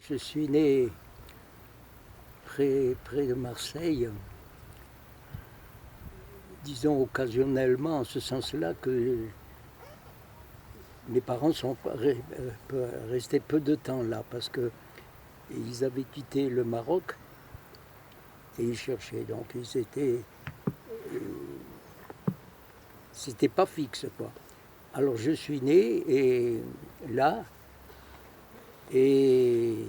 Je suis né près de Marseille, disons occasionnellement, en ce sens-là que mes parents sont restés peu de temps là, parce qu'ils avaient quitté le Maroc et ils cherchaient. Donc c'était pas fixe, quoi. Alors je suis né et là, et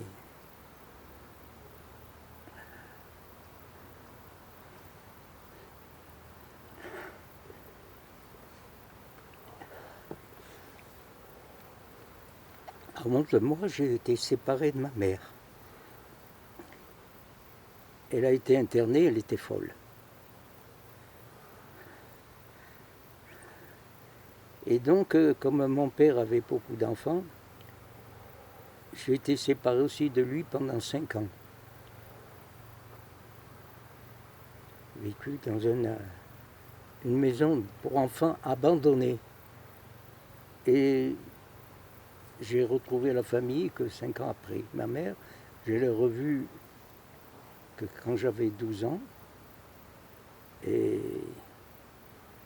avant de moi, j'ai été séparé de ma mère. Elle a été internée, elle était folle. Et donc, comme mon père avait beaucoup d'enfants, j'ai été séparé aussi de lui pendant 5 ans. J'ai vécu dans une maison pour enfants abandonnée. Et j'ai retrouvé la famille que 5 ans après. Ma mère, je l'ai revue que quand j'avais 12 ans. Et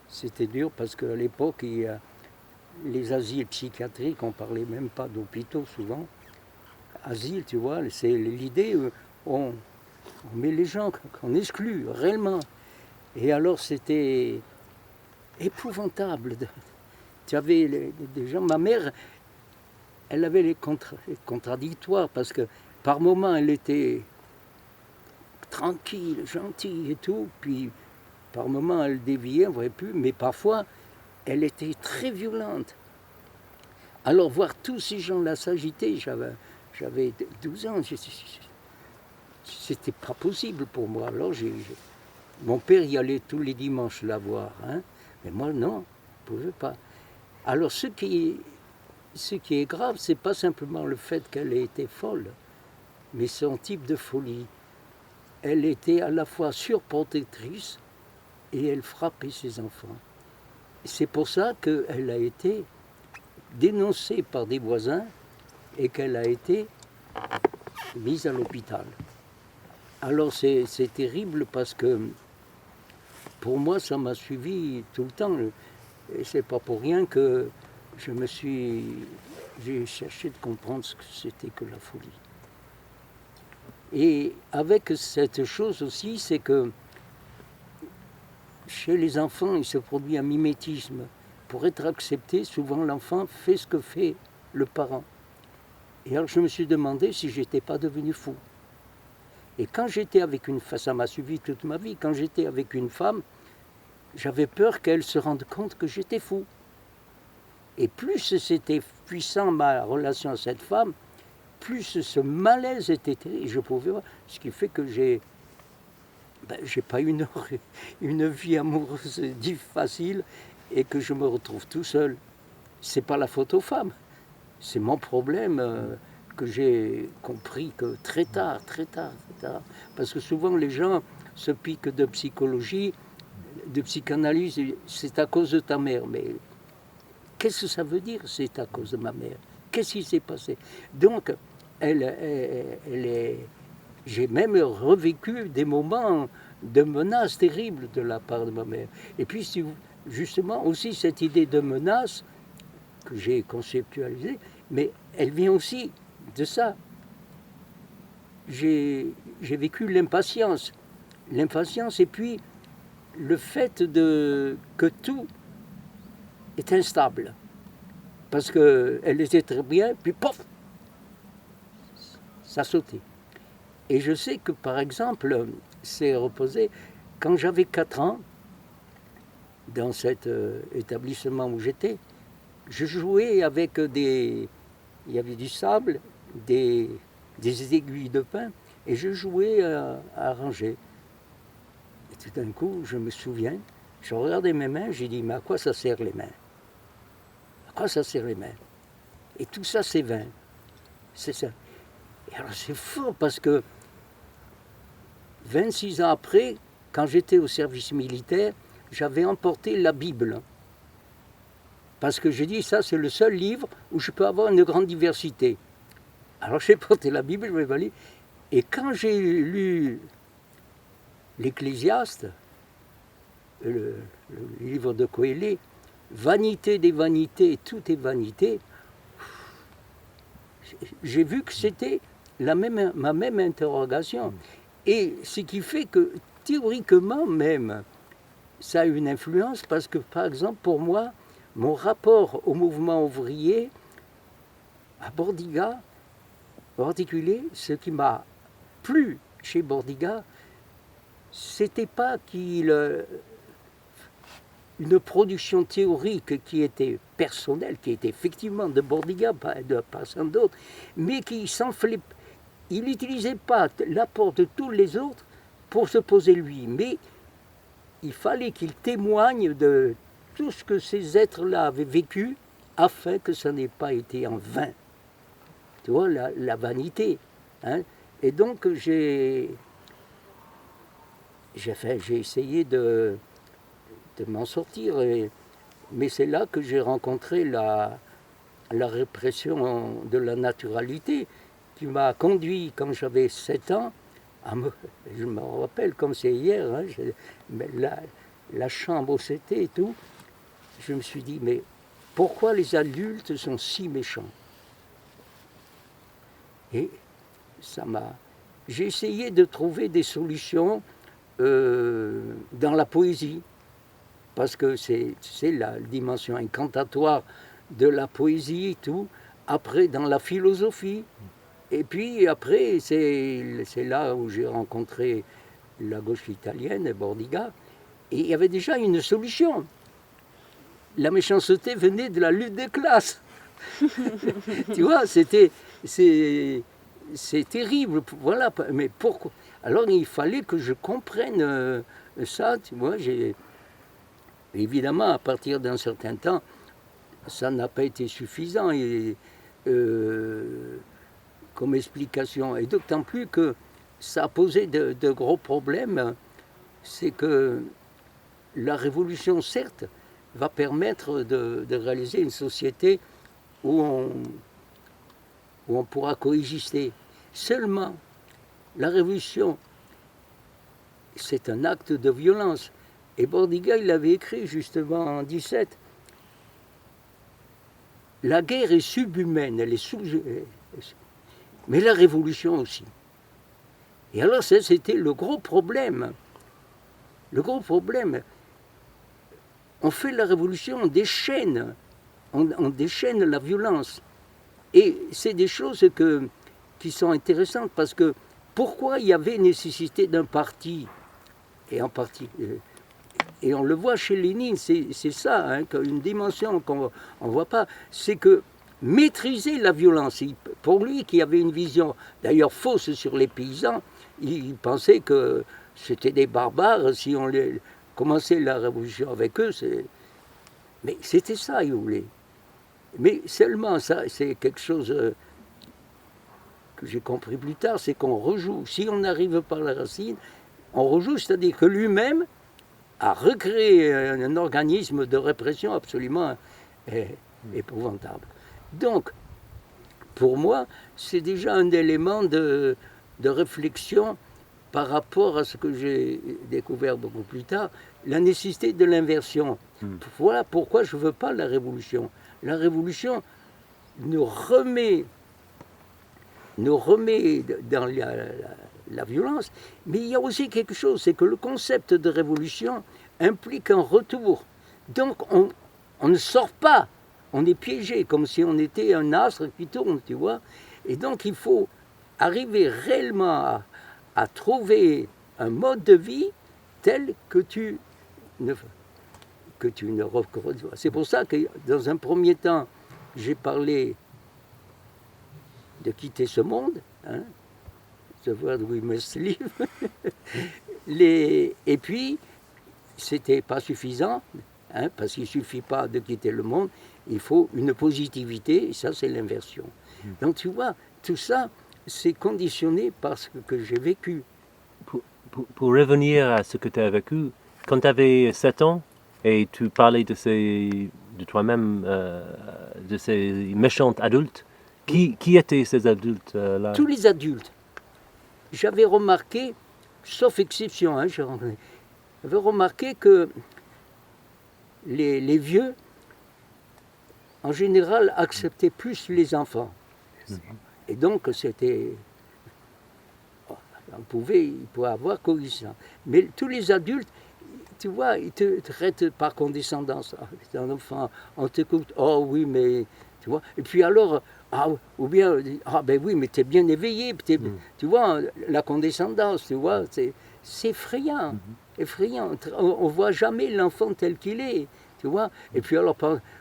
c'était dur parce qu'à l'époque, les asiles psychiatriques, on ne parlait même pas d'hôpitaux souvent. Asile, tu vois, c'est l'idée, on met les gens qu'on exclut réellement. Et alors c'était épouvantable. Tu avais des gens, ma mère, elle avait les contradictoires parce que par moments elle était tranquille, gentille et tout, puis par moments elle déviait, on ne voyait plus, mais parfois elle était très violente. Alors voir tous ces gens-là s'agiter, j'avais 12 ans, c'était pas possible pour moi. Alors mon père y allait tous les dimanches la voir, hein, mais moi non, je ne pouvais pas. Alors ce qui est grave, c'est pas simplement le fait qu'elle ait été folle, mais son type de folie. Elle était à la fois surprotectrice et elle frappait ses enfants. C'est pour ça qu'elle a été dénoncée par des voisins et qu'elle a été mise à l'hôpital. Alors c'est terrible parce que pour moi ça m'a suivi tout le temps. Et c'est pas pour rien que j'ai cherché de comprendre ce que c'était que la folie. Et avec cette chose aussi, c'est que chez les enfants, il se produit un mimétisme. Pour être accepté, souvent l'enfant fait ce que fait le parent. Et alors je me suis demandé si j'étais pas devenu fou. Et quand j'étais avec une femme, ça m'a suivi toute ma vie, quand j'étais avec une femme, j'avais peur qu'elle se rende compte que j'étais fou. Et plus c'était puissant ma relation à cette femme, plus ce malaise était terrible. Je pouvais voir, ce qui fait que j'ai pas une vie amoureuse facile et que je me retrouve tout seul. C'est pas la faute aux femmes, c'est mon problème que j'ai compris que très tard. Parce que souvent les gens se piquent de psychologie, de psychanalyse, c'est à cause de ta mère. Mais qu'est-ce que ça veut dire, c'est à cause de ma mère? Qu'est-ce qui s'est passé? Donc, j'ai même revécu des moments de menaces terribles de la part de ma mère. Et puis, justement, aussi cette idée de menace que j'ai conceptualisée, mais elle vient aussi de ça. J'ai vécu l'impatience et puis le fait que tout est instable. Parce qu'elle était très bien, puis pof, ça sautait. Et je sais que, par exemple, c'est reposé, quand j'avais 4 ans, dans cet établissement où j'étais, je jouais avec il y avait du sable, des aiguilles de pin, et je jouais à ranger. Et tout d'un coup, je me souviens, je regardais mes mains, j'ai dit, mais à quoi ça sert les mains? À quoi ça sert les mains? Et tout ça, c'est vain. C'est ça. Et alors c'est fort parce que 26 ans après, quand j'étais au service militaire, j'avais emporté la Bible. Parce que j'ai dit, ça c'est le seul livre où je peux avoir une grande diversité. Alors j'ai porté la Bible, je l'ai value, et quand j'ai lu l'Ecclésiaste, le livre de Coëlée, vanité des vanités, tout est vanité, j'ai vu que c'était ma même interrogation. Et ce qui fait que théoriquement même, ça a une influence parce que, par exemple, pour moi, mon rapport au mouvement ouvrier, à Bordiga, en particulier, ce qui m'a plu chez Bordiga, c'était pas une production théorique qui était personnelle, qui était effectivement de Bordiga, pas de personne d'autre, mais qui s'enflait. Il n'utilisait pas l'apport de tous les autres pour se poser lui, mais il fallait qu'il témoigne de tout ce que ces êtres-là avaient vécu afin que ça n'ait pas été en vain. Tu vois, la vanité. Hein. Et donc j'ai essayé de m'en sortir, mais c'est là que j'ai rencontré la répression de la naturalité qui m'a conduit, quand j'avais 7 ans, je me rappelle comme c'est hier, hein, la chambre où c'était et tout, je me suis dit, mais pourquoi les adultes sont si méchants? Et j'ai essayé de trouver des solutions dans la poésie, parce que c'est la dimension incantatoire de la poésie et tout. Après, dans la philosophie. Et puis après, c'est là où j'ai rencontré la gauche italienne, Bordiga, et il y avait déjà une solution. La méchanceté venait de la lutte des classes. Tu vois, c'est terrible. Voilà, mais pourquoi? Alors il fallait que je comprenne ça, tu vois. Évidemment, à partir d'un certain temps, ça n'a pas été suffisant. Et, comme explication, et d'autant plus que ça a posé de gros problèmes, c'est que la révolution, certes, va permettre de réaliser une société où on pourra coexister. Seulement, la révolution, c'est un acte de violence. Et Bordiga, il avait écrit justement en 17, la guerre est subhumaine, elle est mais la révolution aussi. Et alors ça, c'était le gros problème. Le gros problème. On fait la révolution, on déchaîne la violence. Et c'est des choses qui sont intéressantes parce que pourquoi il y avait nécessité d'un parti, et en partie, et on le voit chez Lénine, c'est ça, hein, une dimension qu'on ne voit pas, c'est que maîtriser la violence. Pour lui, qui avait une vision d'ailleurs fausse sur les paysans, il pensait que c'était des barbares si on commençait la révolution avec eux. Mais c'était ça, il voulait. Mais seulement ça, c'est quelque chose que j'ai compris plus tard, c'est qu'on rejoue. Si on n'arrive pas à la racine, on rejoue, c'est-à-dire que lui-même a recréé un organisme de répression absolument épouvantable. Donc, pour moi, c'est déjà un élément de réflexion par rapport à ce que j'ai découvert beaucoup plus tard, la nécessité de l'inversion. Voilà pourquoi je ne veux pas la révolution. La révolution nous remet dans la violence, mais il y a aussi quelque chose, c'est que le concept de révolution implique un retour. Donc on ne sort pas. On est piégé, comme si on était un astre qui tourne, tu vois. Et donc, il faut arriver réellement à trouver un mode de vie tel que tu ne reproduis pas. C'est pour ça que, dans un premier temps, j'ai parlé de quitter ce monde, hein, The world we must live. Et puis, c'était pas suffisant, hein, parce qu'il ne suffit pas de quitter le monde. Il faut une positivité, et ça, c'est l'inversion. Donc, tu vois, tout ça, c'est conditionné par ce que j'ai vécu. Pour revenir à ce que tu as vécu, quand tu avais 7 ans, et tu parlais de toi-même, de ces méchants adultes Qui étaient ces adultes-là? Tous les adultes. J'avais remarqué, sauf exception, hein, j'avais remarqué que les vieux, en général, acceptaient plus les enfants. Et donc, c'était... il pouvait avoir coïncidence. Mais tous les adultes, tu vois, ils te traitent par condescendance. Ah, c'est un enfant, on t'écoute, oh oui, mais... Tu vois, et puis alors, ou bien, ah ben oui, mais t'es bien éveillé, tu vois, la condescendance, tu vois, c'est effrayant, effrayant. On voit jamais l'enfant tel qu'il est, tu vois. Et puis alors,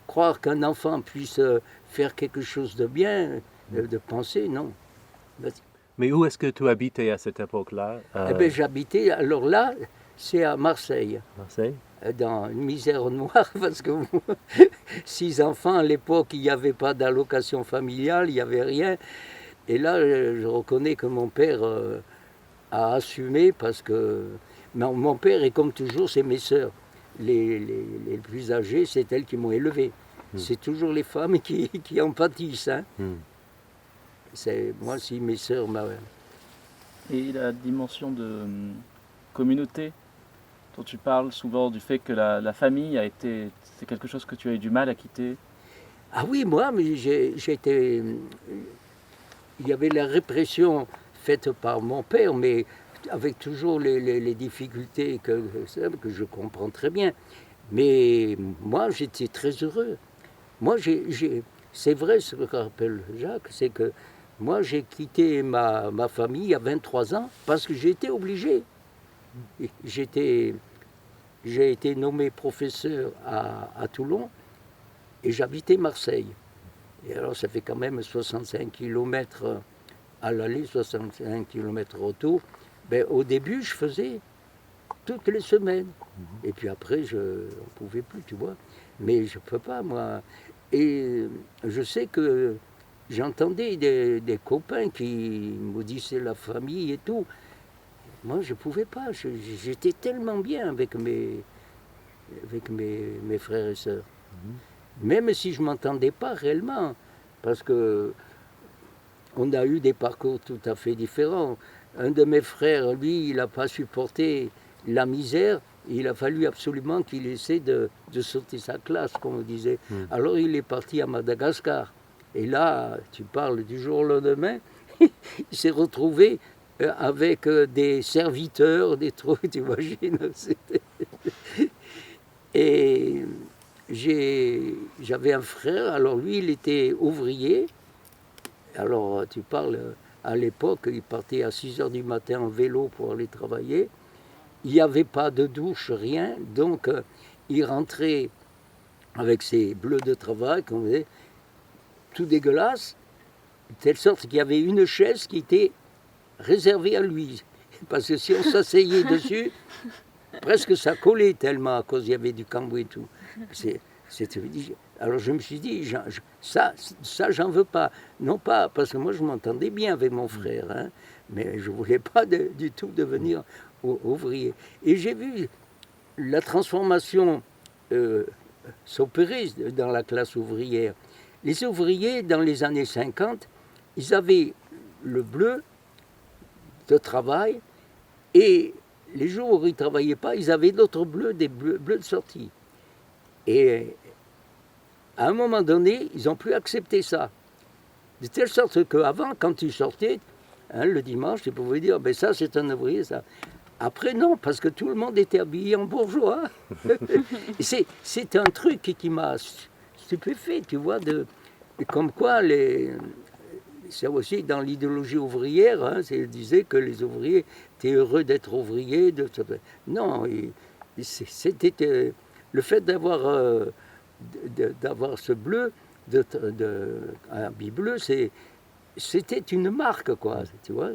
croire qu'un enfant puisse faire quelque chose de bien, de penser, non. Mais où est-ce que tu habitais à cette époque-là? Eh bien, j'habitais, alors là, c'est à Marseille. Marseille? Dans une misère noire, parce que 6 enfants à l'époque, il n'y avait pas d'allocation familiale, il n'y avait rien. Et là, je reconnais que mon père a assumé, parce que mon père, et comme toujours, c'est mes sœurs. Les plus âgées, c'est elles qui m'ont élevé. C'est toujours les femmes qui en pâtissent. Hein. Moi, si mes sœurs... Et la dimension de communauté dont tu parles souvent, du fait que la famille c'est quelque chose que tu as eu du mal à quitter. Ah oui, moi, mais j'étais... Il y avait la répression faite par mon père, mais avec toujours les difficultés que je comprends très bien. Mais moi, j'étais très heureux. Moi, c'est vrai ce que rappelle Jacques, c'est que moi, j'ai quitté ma famille à 23 ans parce que j'étais obligé. J'ai été nommé professeur à Toulon et j'habitais Marseille. Et alors ça fait quand même 65 km à l'aller, 65 km au retour. Ben, au début, je faisais toutes les semaines. Et puis après, on ne pouvait plus, tu vois. Mais je ne peux pas, moi. Et je sais que j'entendais des copains qui me disaient la famille et tout. Moi, je ne pouvais pas. J'étais tellement bien avec mes frères et sœurs. Même si je ne m'entendais pas réellement. Parce que on a eu des parcours tout à fait différents. Un de mes frères, lui, il n'a pas supporté la misère. Il a fallu absolument qu'il essaie de sauter sa classe, comme on disait. Alors il est parti à Madagascar. Et là, tu parles du jour au lendemain, il s'est retrouvé avec des serviteurs, des trucs, tu imagines. Et j'avais un frère, alors lui, il était ouvrier. Alors, tu parles, à l'époque, il partait à 6 heures du matin en vélo pour aller travailler. Il n'y avait pas de douche, rien. Donc, il rentrait avec ses bleus de travail, comme on disait, tout dégueulasse, de telle sorte qu'il y avait une chaise qui était réservée à lui. Parce que si on s'asseyait dessus, presque ça collait tellement à cause il y avait du cambouis et tout. Alors je me suis dit, ça j'en veux pas. Non pas, parce que moi je m'entendais bien avec mon frère, hein, mais je ne voulais pas du tout devenir ouvrier. Et j'ai vu la transformation s'opérer dans la classe ouvrière. Les ouvriers, dans les années 50, ils avaient le bleu de travail et les jours où ils ne travaillaient pas, ils avaient d'autres bleus, des bleus de sortie. Et à un moment donné, ils n'ont plus accepté ça. De telle sorte qu'avant, quand tu sortais, hein, le dimanche, tu pouvais dire, ben ça c'est un ouvrier, ça. Après, non, parce que tout le monde était habillé en bourgeois. C'est un truc qui m'a stupéfait, tu vois, comme quoi, c'est aussi dans l'idéologie ouvrière, hein, il disait que les ouvriers étaient heureux d'être ouvriers. Non, c'était le fait d'avoir ce bleu, un habit bleu, c'était une marque, quoi, tu vois.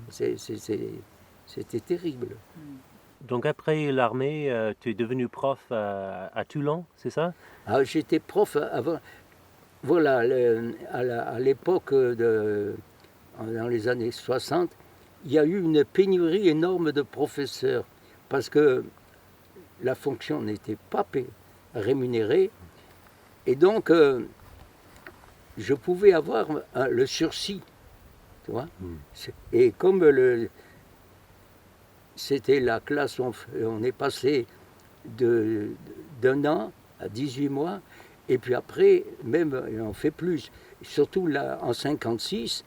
C'était terrible. Donc après l'armée, tu es devenu prof à Toulon, c'est ça? Ah, j'étais prof avant. Voilà, à l'époque, dans les années 60, il y a eu une pénurie énorme de professeurs parce que la fonction n'était pas rémunérée. Et donc, je pouvais avoir le sursis, tu vois. Mm. Et comme c'était la classe, on est passé d'un an à 18 mois, et puis après, même, on fait plus. Surtout là, en 56,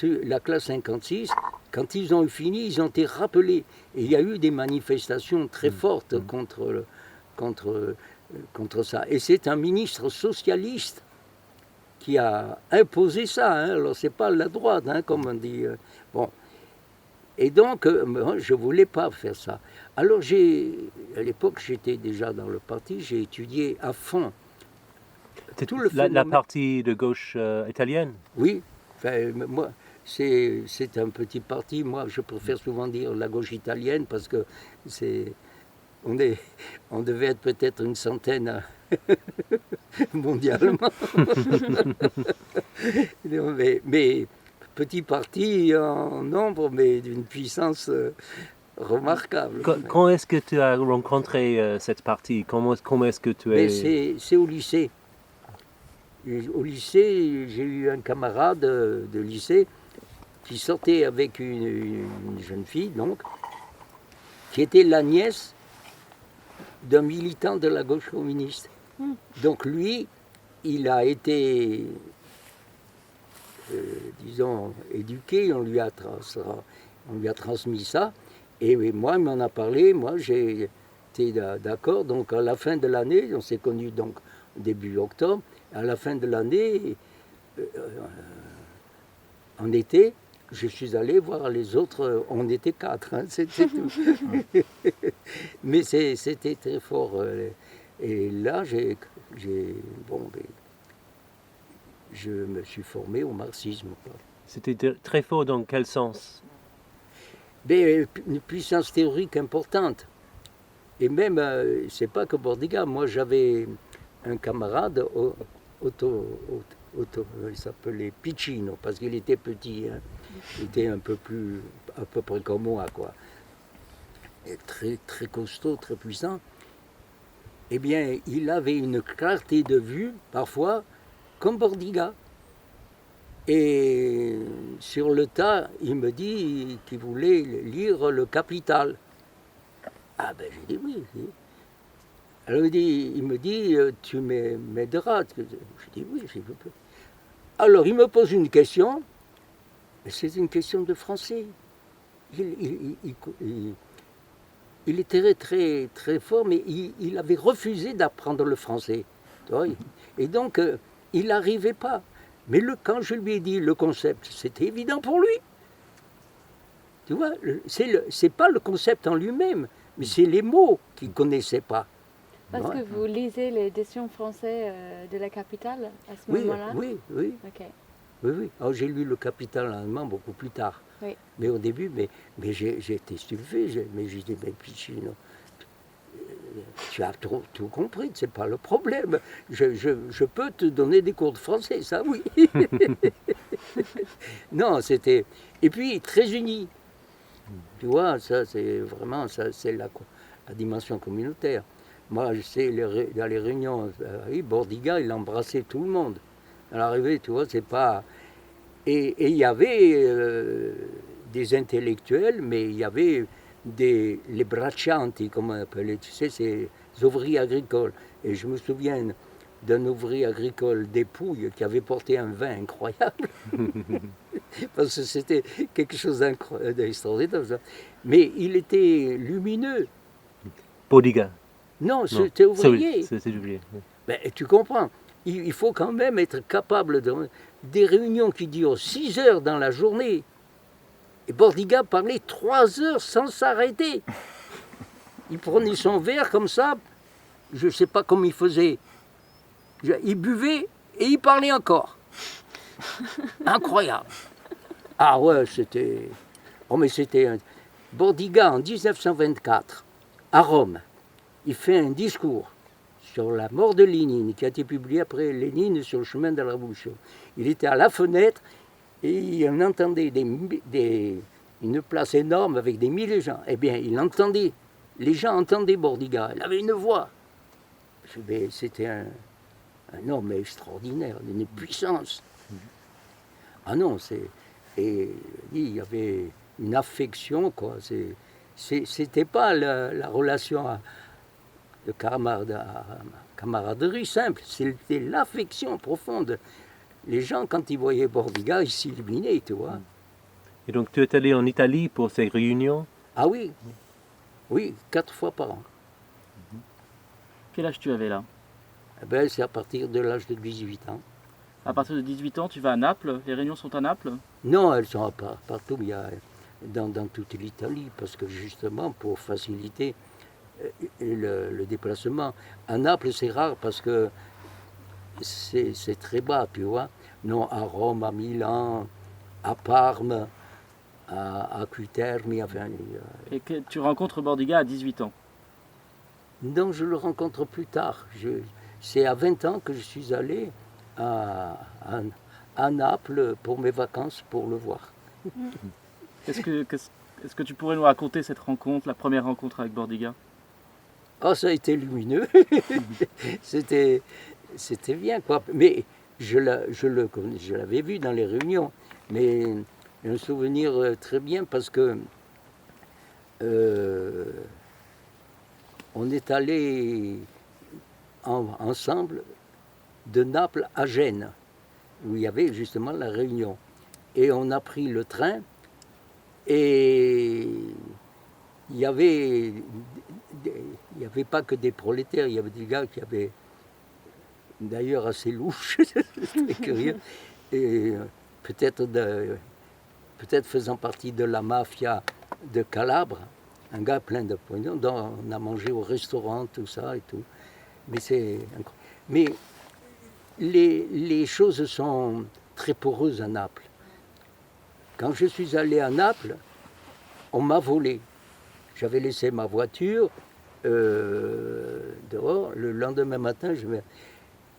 la classe 56, quand ils ont fini, ils ont été rappelés. Et il y a eu des manifestations très fortes contre ça. Et c'est un ministre socialiste qui a imposé ça. Hein. Alors, c'est pas la droite, hein, comme on dit. Bon. Et donc, moi, je ne voulais pas faire ça. Alors, à l'époque, j'étais déjà dans le parti, j'ai étudié à fond tout le la partie de gauche italienne? Oui, enfin, moi, c'est un petit parti. Moi, je préfère souvent dire la gauche italienne parce que on devait être peut-être une centaine mondialement. mais petit parti en nombre, mais d'une puissance remarquable. Quand est-ce que tu as rencontré cette partie? Comment est-ce que tu es... C'est au lycée. Au lycée, j'ai eu un camarade de lycée qui sortait avec une jeune fille, donc, qui était la nièce d'un militant de la gauche communiste. Donc lui, il a été, disons, éduqué, on lui a transmis ça, et moi, il m'en a parlé, moi j'ai été d'accord, donc à la fin de l'année, on s'est connus donc début octobre, à la fin de l'année, en été, je suis allé voir les autres, on était 4, hein, c'était tout. Mais c'était très fort. Et là, je me suis formé au marxisme. C'était très fort dans quel sens? Mais une puissance théorique importante. Et même, c'est pas que Bordiga, moi j'avais un camarade, il s'appelait Piccino, parce qu'il était petit, hein. Il était à peu près comme moi, quoi. Et très, très costaud, très puissant. Eh bien, il avait une clarté de vue, parfois, comme Bordiga. Et sur le tas, il me dit qu'il voulait lire Le Capital. Ah ben j'ai dit oui. Alors il me dit, tu m'aideras. Je dis oui, s'il vous plaît. Alors il me pose une question, c'est une question de français. Il était très, très fort, mais il avait refusé d'apprendre le français. Et donc, il n'arrivait pas. Mais quand je lui ai dit le concept, c'était évident pour lui. Tu vois, c'est pas le concept en lui-même, mais c'est les mots qu'il ne connaissait pas. Parce que vous lisez l'édition française de La Capitale à ce moment-là? Oui. Okay. Oui. Alors, j'ai lu Le Capital en allemand beaucoup plus tard. Oui. Mais au début, mais j'ai été stupéfait. Mais j'ai dit, mais Piccino, tu as tout compris, c'est pas le problème. Je peux te donner des cours de français, ça oui. Non, c'était... Et puis, très unis. Tu vois, ça c'est vraiment, ça c'est la dimension communautaire. Moi, je sais, dans les réunions, Bordiga, il embrassait tout le monde. À l'arrivée, tu vois, c'est pas... Et il y avait des intellectuels, mais il y avait les braccianti, comme on appelait, tu sais, ces ouvriers agricoles. Et je me souviens d'un ouvrier agricole d'Épouille qui avait porté un vin incroyable, parce que c'était quelque chose d'extraordinaire. Mais il était lumineux. Bordiga. Non, c'était ouvrier. C'est ouvrier. Ben, tu comprends, il faut quand même être capable des réunions qui durent 6 heures dans la journée. Et Bordiga parlait 3 heures sans s'arrêter. Il prenait son verre comme ça, je ne sais pas comment il faisait. Il buvait et il parlait encore. Incroyable. Ah ouais, c'était... Oh mais c'était... Bordiga, en 1924, à Rome, il fait un discours sur la mort de Lénine, qui a été publié après Lénine sur le chemin de la Révolution. Il était à la fenêtre et on entendait une place énorme avec des milliers de gens. Eh bien, il entendait, les gens entendaient Bordiga, il avait une voix. C'était un homme extraordinaire, d'une puissance. Ah non, et il y avait une affection, quoi. C'était pas la relation de camaraderie simple, c'était l'affection profonde. Les gens, quand ils voyaient Bordiga, ils s'illuminaient, tu vois. Et donc tu es allé en Italie pour ces réunions? Ah oui, oui, 4 fois par an. Quel âge tu avais là? Eh ben, c'est à partir de l'âge de 18 ans. À partir de 18 ans, tu vas à Naples? Les réunions sont à Naples? Non, elles sont partout, il y a dans toute l'Italie, parce que justement, pour faciliter le déplacement. À Naples, c'est rare parce que c'est très bas, tu vois. Non, à Rome, à Milan, à Parme, à Cutermi, enfin... Et que tu rencontres Bordiga à 18 ans? Non, je le rencontre plus tard. C'est à 20 ans que je suis allé à Naples pour mes vacances pour le voir. Est-ce que tu pourrais nous raconter cette rencontre, la première rencontre avec Bordiga? Oh, ça a été lumineux. C'était bien, quoi. Mais je l'avais vu dans les réunions. Mais un souvenir très bien parce que on est allé ensemble de Naples à Gênes, où il y avait justement la réunion. Et on a pris le train et il y avait pas que des prolétaires, il y avait des gars qui avaient d'ailleurs assez louches, très curieux, et peut-être faisant partie de la mafia de Calabre, un gars plein de pognon, dont on a mangé au restaurant, tout ça et tout. Mais c'est incroyable. Mais les choses sont très poreuses à Naples. Quand je suis allé à Naples, on m'a volé. J'avais laissé ma voiture dehors. Le lendemain matin,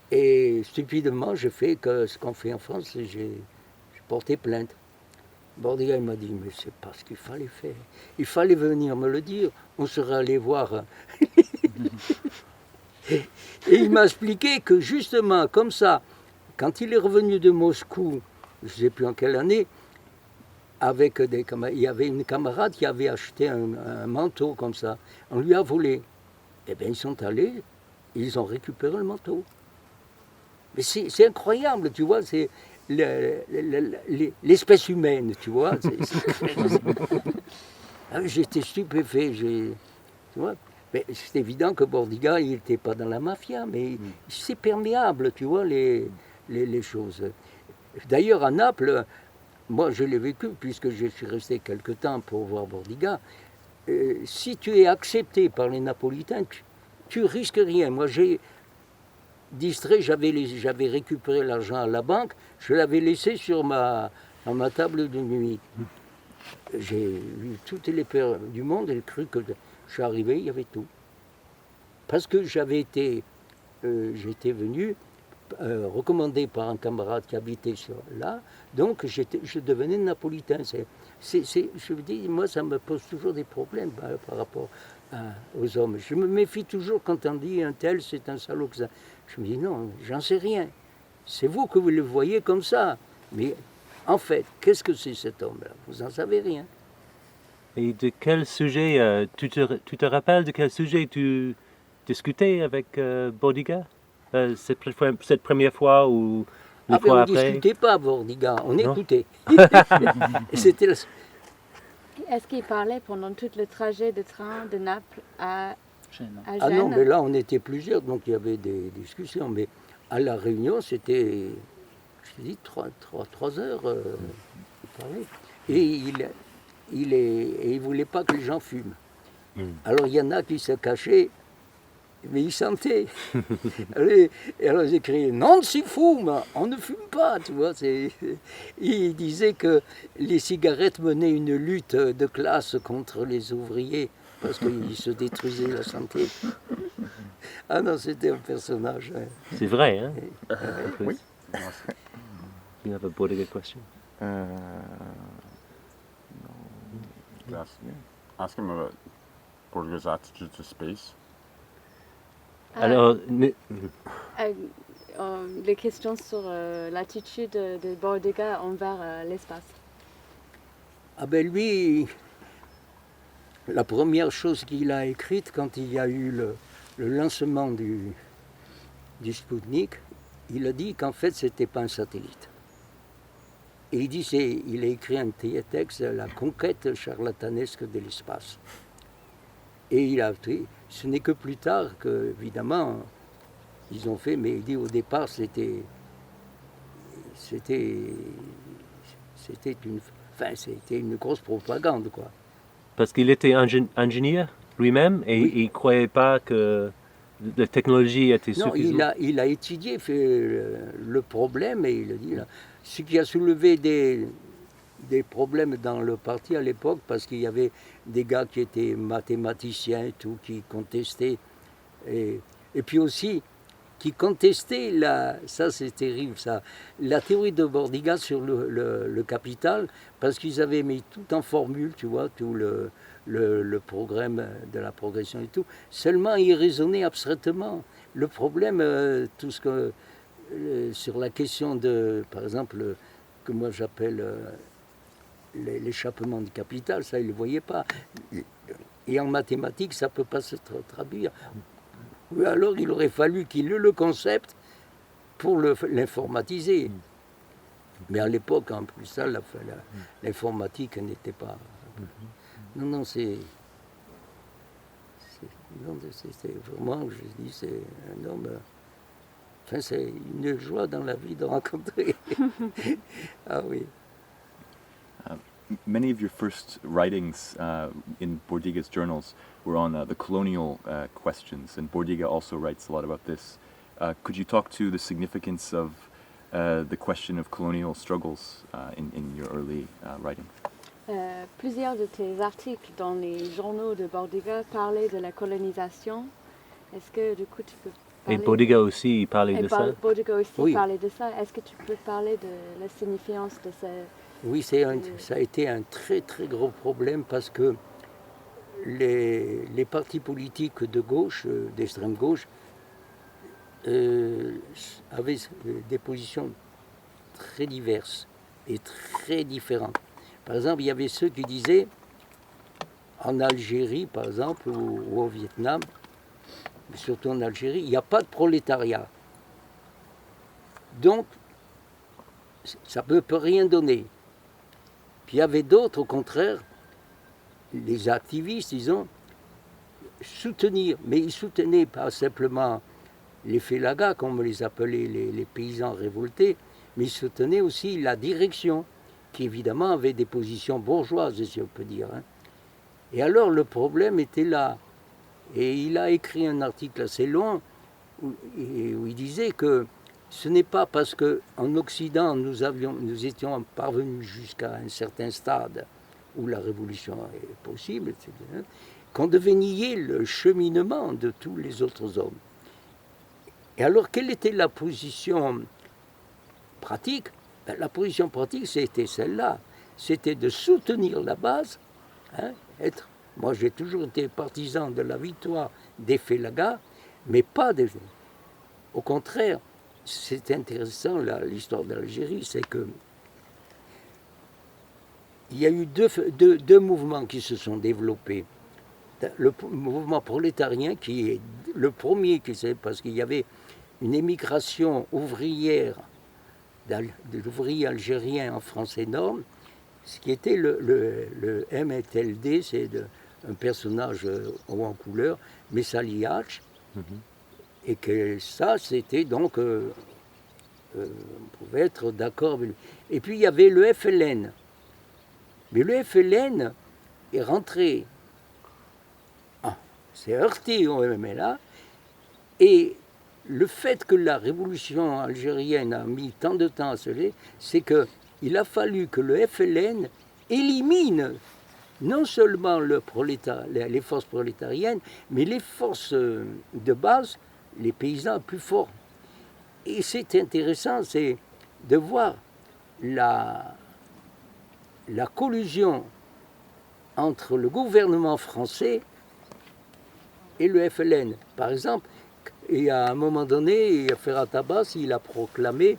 et stupidement, j'ai fait ce qu'on fait en France, j'ai porté plainte. Bordiga, il m'a dit, mais c'est pas ce qu'il fallait faire. Il fallait venir me le dire, on serait allé voir. Et il m'a expliqué que justement, comme ça, quand il est revenu de Moscou, je ne sais plus en quelle année, avec il y avait une camarade qui avait acheté un manteau comme ça. On lui a volé. Eh bien, ils sont allés, ils ont récupéré le manteau. Mais c'est incroyable, tu vois, c'est l'espèce humaine, tu vois. J'étais stupéfait, tu vois. Mais c'est évident que Bordiga, il n'était pas dans la mafia, mais c'est perméable, tu vois, les choses. D'ailleurs, à Naples, moi je l'ai vécu, puisque je suis resté quelque temps pour voir Bordiga. Si tu es accepté par les Napolitains, tu risques rien. Moi, j'ai distrait, j'avais récupéré l'argent à la banque, je l'avais laissé sur ma table de nuit. J'ai eu toutes les peurs du monde et cru que je suis arrivé, il y avait tout. Parce que j'étais venu recommandé par un camarade qui habitait là, donc je devenais napolitain. Je vous dis, moi ça me pose toujours des problèmes par rapport aux hommes. Je me méfie toujours quand on dit un tel c'est un salaud. Je me dis non, j'en sais rien. C'est vous que vous le voyez comme ça. Mais en fait, qu'est-ce que c'est cet homme-là? Vous n'en savez rien. Et de quel sujet, tu te rappelles de quel sujet tu discutais avec Bordiga cette première fois ou les fois après? On ne discutait pas, Bordiga, on Non. écoutait. C'était Est-ce qu'il parlait pendant tout le trajet de train de Naples à Gênes. Ah non, mais là on était plusieurs, donc il y avait des discussions. Mais à la réunion, c'était, je te dis, 3 heures. Il parlait. Et il ne voulait pas que les gens fument. Alors il y en a qui se cachaient, mais ils sentaient. Et alors ils criaient, non si fume, on ne fume pas, tu vois. Il disait que les cigarettes menaient une lutte de classe contre les ouvriers, parce qu'ils se détruisaient la santé. Ah non, c'était un personnage. C'est vrai, hein? Oui. You have a Bordiga question? Ask him about Bordiga's attitude to space. Alors, les questions sur l'attitude de Bordiga envers l'espace. Ah ben lui, la première chose qu'il a écrite quand il y a eu le lancement du Spoutnik, il a dit qu'en fait c'était pas un satellite. Et il dit, il a écrit un texte, La conquête charlatanesque de l'espace. Et ce n'est que plus tard que, évidemment, ils ont fait, mais il dit au départ c'était une grosse propagande, quoi. Parce qu'il était ingénieur lui-même et Oui. il ne croyait pas que la technologie était Non, suffisante. il a étudié le problème et il a dit, là, ce qui a soulevé des problèmes dans le parti à l'époque, parce qu'il y avait des gars qui étaient mathématiciens et tout, qui contestaient, et puis aussi qui contestaient, ça c'est terrible, ça, la théorie de Bordiga sur le capital, parce qu'ils avaient mis tout en formule, tu vois, tout le programme de la progression et tout, seulement ils raisonnaient abstraitement. Le problème, tout ce que, sur la question de, par exemple, que moi j'appelle l'échappement du capital, ça ils ne le voyaient pas. Et en mathématiques, ça ne peut pas se traduire. Ou alors il aurait fallu qu'il ait le concept pour l'informatiser. Mais à l'époque, en plus, ça, l'informatique n'était pas... Non, c'est vraiment, je dis, c'est un homme... Enfin, c'est une joie dans la vie de rencontrer. Ah oui. Many of your first writings in Bordiga's journals were on the colonial questions, and Bordiga also writes a lot about this. Could you talk to the significance of the question of colonial struggles in your early writing? Plusieurs de tes articles dans les journaux de Bordiga parlaient de la colonisation. Est-ce que du coup tu peux Et parler... Bordiga aussi, il parlait de ça. Bordiga aussi Oui. parlait de ça. Est-ce que tu peux parler de la signification de ça? Oui, ça a été un très très gros problème parce que les partis politiques de gauche, d'extrême gauche, avaient des positions très diverses et très différentes. Par exemple, il y avait ceux qui disaient, en Algérie par exemple, ou au Vietnam, mais surtout en Algérie, il n'y a pas de prolétariat. Donc, ça ne peut rien donner. Puis il y avait d'autres, au contraire, les activistes, disons, soutenir, mais ils soutenaient pas simplement les félagas, comme on les appelait, les paysans révoltés, mais ils soutenaient aussi la direction, qui évidemment avait des positions bourgeoises, si on peut dire. Hein. Et alors le problème était là. Et il a écrit un article assez long où il disait que ce n'est pas parce qu'en Occident nous étions parvenus jusqu'à un certain stade où la révolution est possible, etc., qu'on devait nier le cheminement de tous les autres hommes. Et alors, quelle était la position pratique? La position pratique, c'était celle-là. C'était de soutenir la base. Hein, moi, j'ai toujours été partisan de la victoire des félagas, mais pas des... Au contraire, c'est intéressant, l'histoire d'Algérie, c'est que il y a eu deux mouvements qui se sont développés. Le mouvement prolétarien, qui est le premier, parce qu'il y avait une émigration ouvrière d'ouvriers algériens en France énorme, ce qui était le MTLD, c'est un personnage haut en couleur, Messaliach, et que ça, c'était donc, on pouvait être d'accord avec lui. Et puis il y avait le FLN. Mais le FLN est rentré, s'est heurté au MLA, et le fait que la révolution algérienne a mis tant de temps à se lever, c'est qu'il a fallu que le FLN élimine non seulement les forces prolétariennes, mais les forces de base, les paysans plus forts. Et c'est intéressant, c'est de voir la collusion entre le gouvernement français et le FLN. Par exemple, Et à un moment donné, Ferhat Abbas, il a proclamé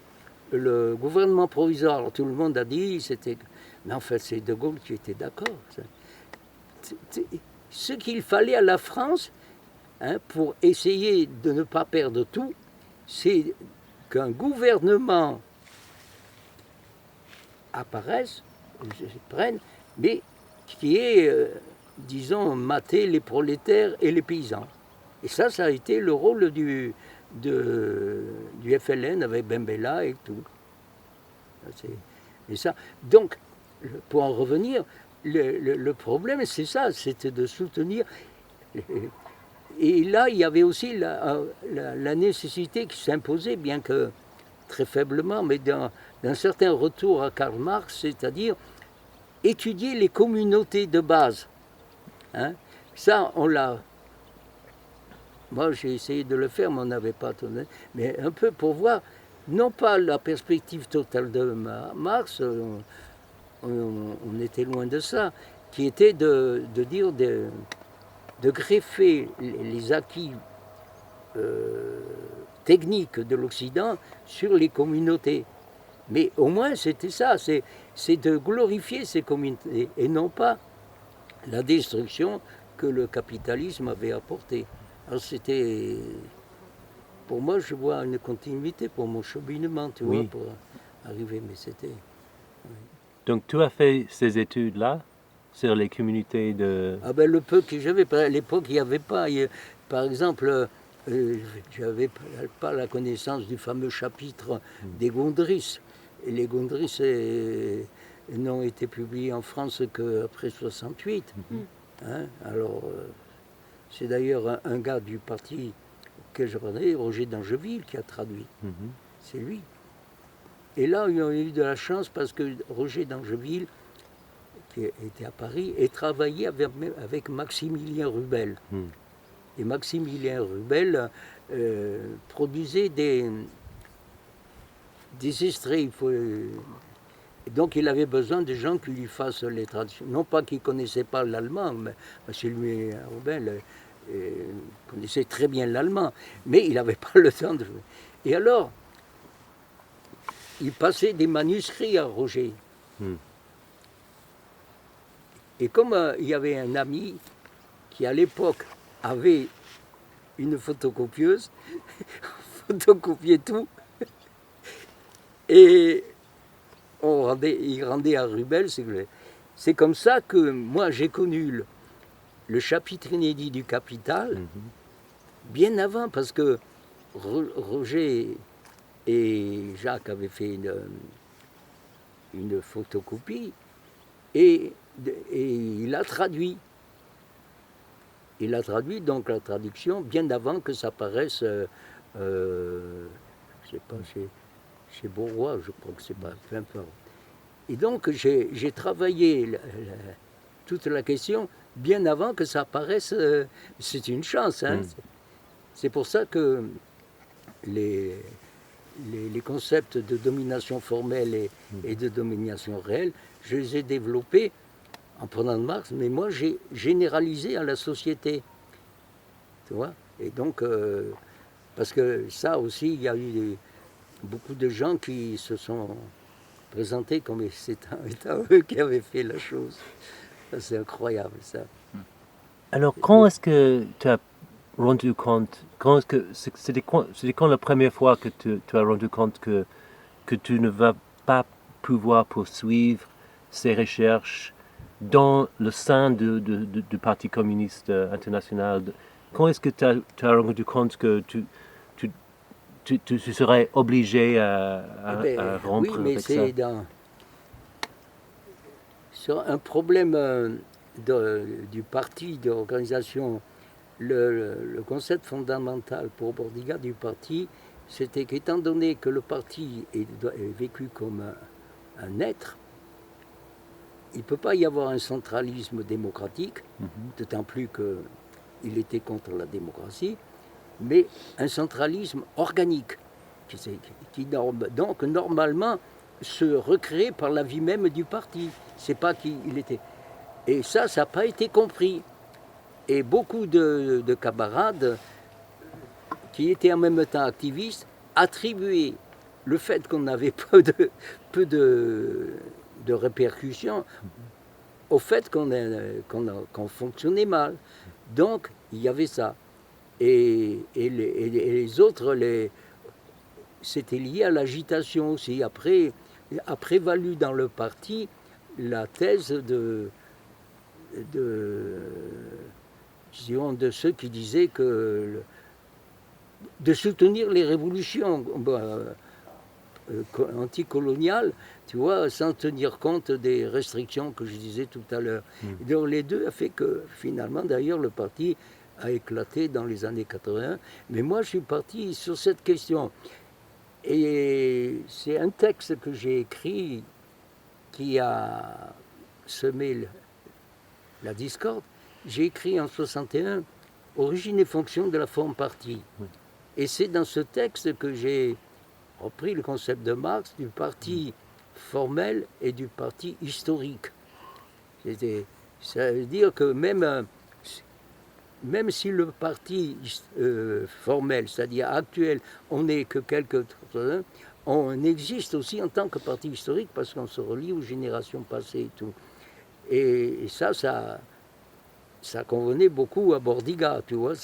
le gouvernement provisoire. Alors, tout le monde a dit, mais en fait, c'est De Gaulle qui était d'accord. Ce qu'il fallait à la France, pour essayer de ne pas perdre tout, c'est qu'un gouvernement apparaisse, prenne, mais qui ait, disons, maté les prolétaires et les paysans. Et ça a été le rôle du FLN avec Ben Bella et tout. Et ça. Donc, pour en revenir, le problème, c'est ça, c'était de soutenir. Et là, il y avait aussi la nécessité qui s'imposait, bien que très faiblement, mais d'un certain retour à Karl Marx, c'est-à-dire étudier les communautés de base. Ça, on l'a. Moi, j'ai essayé de le faire, mais on n'avait pas tourné. Mais un peu pour voir, non pas la perspective totale de Marx, on était loin de ça, qui était de dire de greffer les acquis techniques de l'Occident sur les communautés. Mais au moins, c'était ça, c'est de glorifier ces communautés, et non pas la destruction que le capitalisme avait apportée. Alors c'était, pour moi, je vois une continuité pour mon cheminement, tu vois, pour arriver, mais c'était... Oui. Donc tu as fait ces études-là sur les communautés de... Ah ben le peu que j'avais, à l'époque il n'y avait pas, par exemple, j'avais pas la connaissance du fameux chapitre des Gondris. Et les Gondris n'ont été publiés en France qu'après 68. Alors... c'est d'ailleurs un gars du parti que je connais, Roger d'Angeville, qui a traduit. C'est lui. Et là, ils ont eu de la chance parce que Roger d'Angeville, qui était à Paris, et travaillait avec Maximilien Rubel. Et Maximilien Rubel produisait des extraits. Donc il avait besoin de gens qui lui fassent les traductions. Non pas qu'il ne connaissait pas l'allemand, mais Maximilien Rubel connaissait très bien l'allemand, mais il n'avait pas le temps de jouer. Et alors, il passait des manuscrits à Roger. Et comme il y avait un ami qui, à l'époque, avait une photocopieuse, photocopiait tout, et il rendait à Rubel. C'est comme ça que moi j'ai connu le chapitre inédit du Capital, bien avant, parce que Roger et Jacques avaient fait une photocopie, et il a traduit. Il a traduit donc la traduction bien avant que ça paraisse, je sais pas, chez Bourrois, je crois que c'est pas, peu importe. Et donc j'ai travaillé toute la question bien avant que ça apparaisse. C'est une chance. C'est pour ça que les concepts de domination formelle et de domination réelle, je les ai développés en prenant de Marx, mais moi j'ai généralisé à la société. Tu vois? Et donc, parce que ça aussi, il y a eu beaucoup de gens qui se sont présentés comme étant eux qui avaient fait la chose. Ça, c'est incroyable, ça. Alors, quand est-ce que tu as rendu compte, c'était quand la première fois que tu as rendu compte que tu ne vas pas pouvoir poursuivre ces recherches dans le sein du Parti communiste international? Quand est-ce que tu as rendu compte que tu serais obligé à rompre oui, mais avec ça? c'est sur un problème du parti, de l'organisation. Le concept fondamental pour Bordiga du parti, c'était qu'étant donné que le parti est vécu comme un être, il ne peut pas y avoir un centralisme démocratique, d'autant plus qu'il était contre la démocratie, mais un centralisme organique, qui donc normalement se recrée par la vie même du parti. C'est pas qu'il était. Et ça n'a pas été compris. Et beaucoup de camarades qui était en même temps activiste, attribuait le fait qu'on avait peu de répercussions au fait qu'on fonctionnait mal. Donc, il y avait ça. Et les autres, c'était lié à l'agitation aussi. Après, a prévalu dans le parti la thèse de ceux qui disaient de soutenir les révolutions anticoloniales, tu vois, sans tenir compte des restrictions que je disais tout à l'heure. Donc les deux a fait que finalement, d'ailleurs, le parti a éclaté dans les années 80. Mais moi, je suis parti sur cette question. Et c'est un texte que j'ai écrit qui a semé la discorde. J'ai écrit en 61 Origine et fonction de la forme parti. Et c'est dans ce texte que j'ai repris le concept de Marx du parti formel et du parti historique. Ça veut dire que même si le parti formel, c'est-à-dire actuel, on n'est que quelques... on existe aussi en tant que parti historique parce qu'on se relie aux générations passées et tout. Et ça convenait beaucoup à Bordiga, tu vois.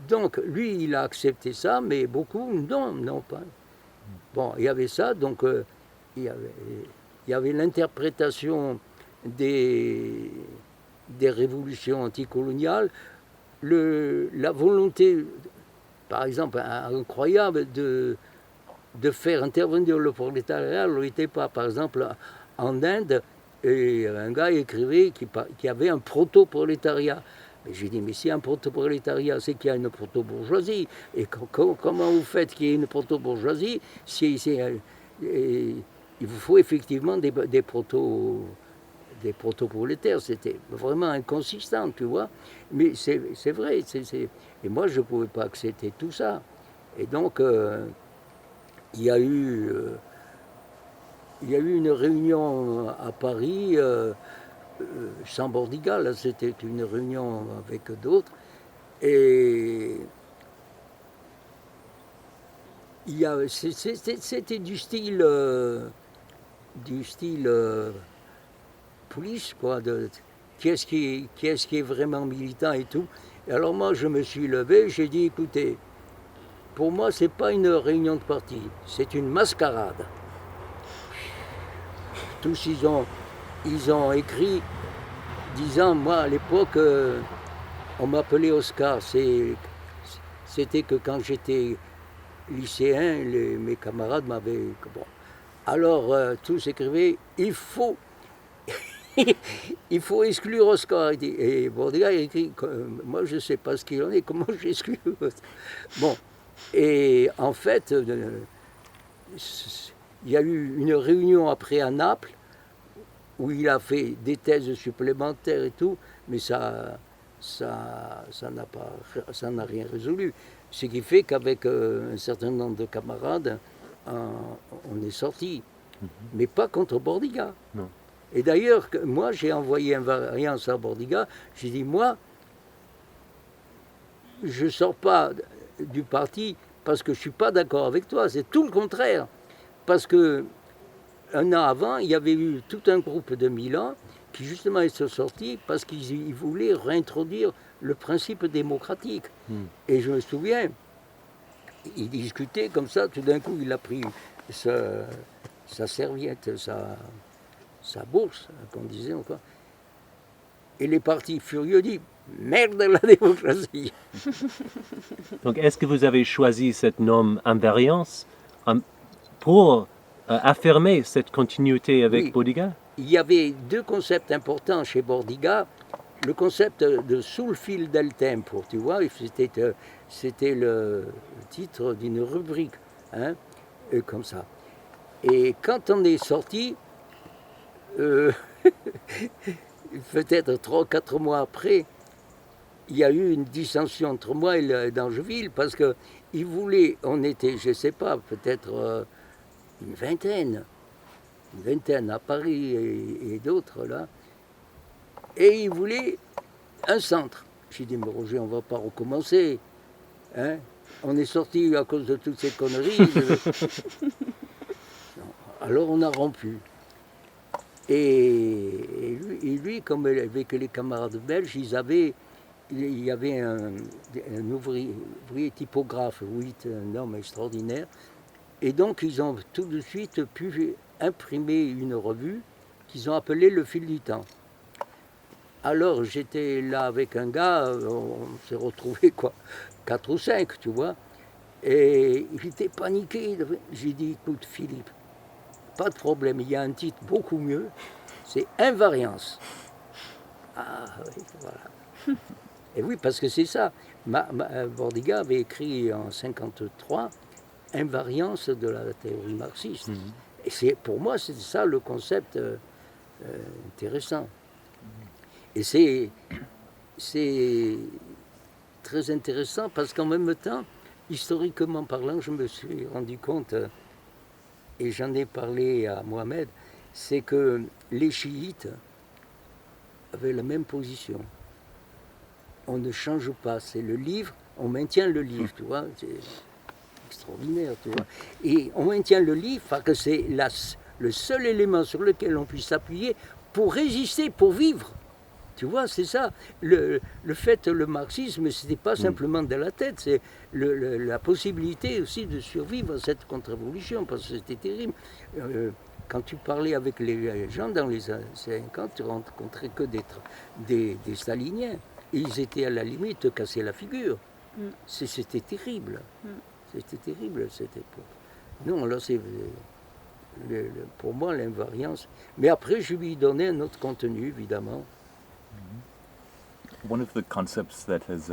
Donc, lui, il a accepté ça, mais beaucoup, non pas. Bon, il y avait ça, donc il y avait l'interprétation des révolutions anticoloniales, la volonté, par exemple, incroyable de faire intervenir le prolétariat n'était pas. Par exemple, en Inde, un gars écrivait qu'il y avait un proto-prolétariat. J'ai dit, mais si un proto-prolétariat, c'est qu'il y a une proto-bourgeoisie. Et comment vous faites qu'il y ait une proto-bourgeoisie il vous faut effectivement des proto-prolétaires. C'était vraiment inconsistant, tu vois. Mais c'est vrai. Et moi, je ne pouvais pas accepter tout ça. Et donc, il y a eu une réunion à Paris, sans Bordiga, là c'était une réunion avec d'autres, et c'était du style police, quoi, qui est-ce qui est vraiment militant et tout. Et alors moi je me suis levé, j'ai dit, écoutez, pour moi c'est pas une réunion de parti, c'est une mascarade. Tous ils ont écrit disant, moi à l'époque, on m'appelait Oscar. C'était que quand j'étais lycéen, mes camarades m'avaient... Bon. Alors tous écrivaient, il faut exclure Oscar. Et Bordiga a écrit, moi je ne sais pas ce qu'il en est, comment j'exclus Oscar. Bon, et en fait, il y a eu une réunion après à Naples, où il a fait des thèses supplémentaires et tout, mais ça n'a rien résolu. Ce qui fait qu'avec un certain nombre de camarades, on est sorti. Mais pas contre Bordiga. Non. Et d'ailleurs, moi, j'ai envoyé une variance à Bordiga. J'ai dit, moi, je ne sors pas du parti parce que je ne suis pas d'accord avec toi. C'est tout le contraire. Parce que un an avant, il y avait eu tout un groupe de Milan qui justement est sorti parce qu'ils voulaient réintroduire le principe démocratique. Et je me souviens, il discutait comme ça, tout d'un coup il a pris sa serviette, sa bourse, qu'on disait encore, et les partis furieux disent « Merde la démocratie !» Donc est-ce que vous avez choisi cette nom invariance pour affirmer cette continuité avec Oui. Bordiga? Il y avait deux concepts importants chez Bordiga. Le concept de sul fil del tempo, tu vois, c'était le titre d'une rubrique, hein, comme ça. Et quand on est sorti, peut-être 3 ou 4 mois après, il y a eu une dissension entre moi et d'Angeville, parce qu'ils voulaient, on était, je ne sais pas, peut-être une vingtaine à Paris et d'autres là, et ils voulaient un centre. J'ai dit, mais Roger, on ne va pas recommencer, hein, On est sorti à cause de toutes ces conneries. Alors on a rompu. Et lui, comme avec les camarades belges, il y avait un ouvrier typographe, oui, un homme extraordinaire. Et donc ils ont tout de suite pu imprimer une revue qu'ils ont appelée Le Fil du Temps. Alors j'étais là avec un gars, on s'est retrouvés 4 ou 5, tu vois. Et il était paniqué. J'ai dit, écoute Philippe, pas de problème, il y a un titre beaucoup mieux, c'est Invariance. Ah oui, voilà. Et oui, parce que c'est ça. Bordiga avait écrit en 1953 Invariance de la théorie marxiste. Et pour moi, c'est ça le concept intéressant. Et c'est très intéressant parce qu'en même temps, historiquement parlant, je me suis rendu compte, et j'en ai parlé à Mohamed, c'est que les chiites avaient la même position. On ne change pas, c'est le livre, on maintient le livre, tu vois, c'est extraordinaire, tu vois. Et on maintient le livre parce que c'est le seul élément sur lequel on puisse s'appuyer pour résister, pour vivre. Tu vois, c'est ça. Le fait, le marxisme, ce n'était pas simplement de la tête, c'est la possibilité aussi de survivre à cette contre-révolution, parce que c'était terrible. Quand tu parlais avec les gens dans les années 50, tu rencontrais que des staliniens. Et ils étaient à la limite de casser la figure. C'était terrible. C'était terrible cette époque. Non, là, c'est pour moi l'invariance. Mais après, je lui donnais un autre contenu, évidemment. One of the concepts that has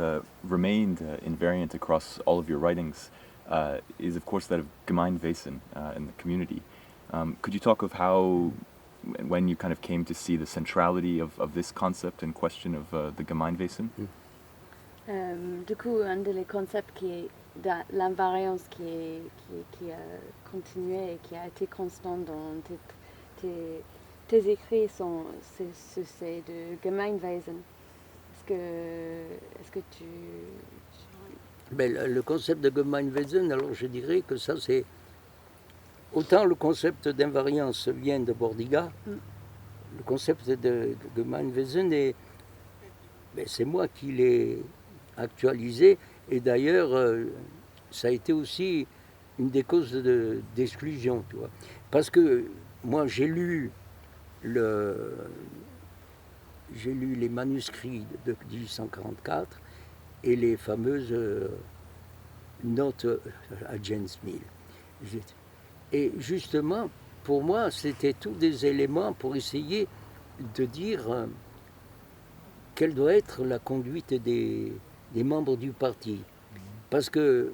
remained invariant across all of your writings is, of course, that of Gemeinwesen in the community. Could you talk of how, when you kind of came to see the centrality of this concept and question of the Gemeinwesen? Du coup, un des concepts qui est l'invariance qui a continué et qui a été constant dans tes écrits, c'est de Gemeinwesen. Est-ce que tu... Ben, le concept de Gemeinwesen, alors je dirais que ça c'est... Autant le concept d'invariance vient de Bordiga, le concept de Gemeinwesen, c'est moi qui l'ai actualisé, et d'ailleurs ça a été aussi une des causes d'exclusion, tu vois. Parce que moi j'ai lu les manuscrits de 1844 et les fameuses notes à James Mill. Et justement, pour moi, c'était tous des éléments pour essayer de dire quelle doit être la conduite des membres du parti. Parce que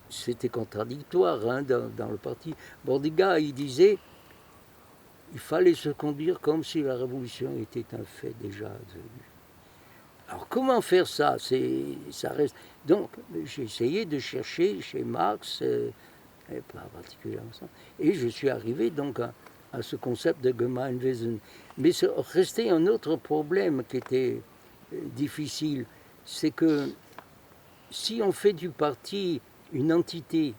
c'était contradictoire dans le parti. Bordiga, il disait il fallait se conduire comme si la révolution était un fait déjà. Alors comment faire ça? Ça reste. Donc j'ai essayé de chercher chez Marx, et pas particulièrement ça, et je suis arrivé donc à ce concept de Gemeinwesen. Mais ça restait un autre problème qui était difficile, c'est que si on fait du parti une entité,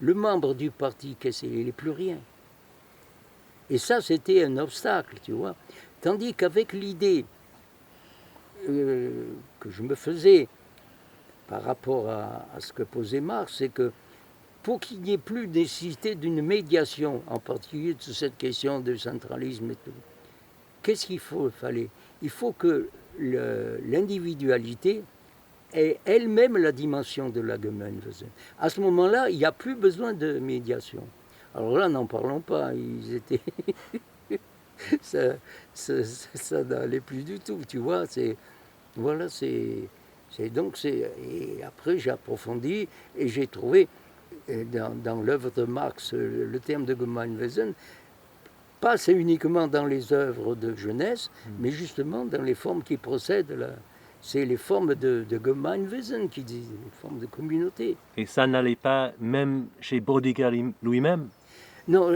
le membre du parti, il n'est plus rien. Et ça, c'était un obstacle, tu vois. Tandis qu'avec l'idée que je me faisais par rapport à ce que posait Marx, c'est que pour qu'il n'y ait plus nécessité d'une médiation, en particulier de cette question de centralisme et tout, qu'est-ce qu'il fallait? Il faut que l'individualité ait elle-même la dimension de la Gemeinwesen. À ce moment-là, il n'y a plus besoin de médiation. Alors là, n'en parlons pas, ils étaient... ça n'allait plus du tout, tu vois. Voilà, et après, j'ai approfondi et j'ai trouvé dans l'œuvre de Marx le terme de Gemeinwesen, pas c'est uniquement dans les œuvres de jeunesse, mais justement dans les formes qui procèdent là. C'est les formes de Gemeinwesen qui disent, les formes de communauté. Et ça n'allait pas même chez Bordiga lui-même? Non,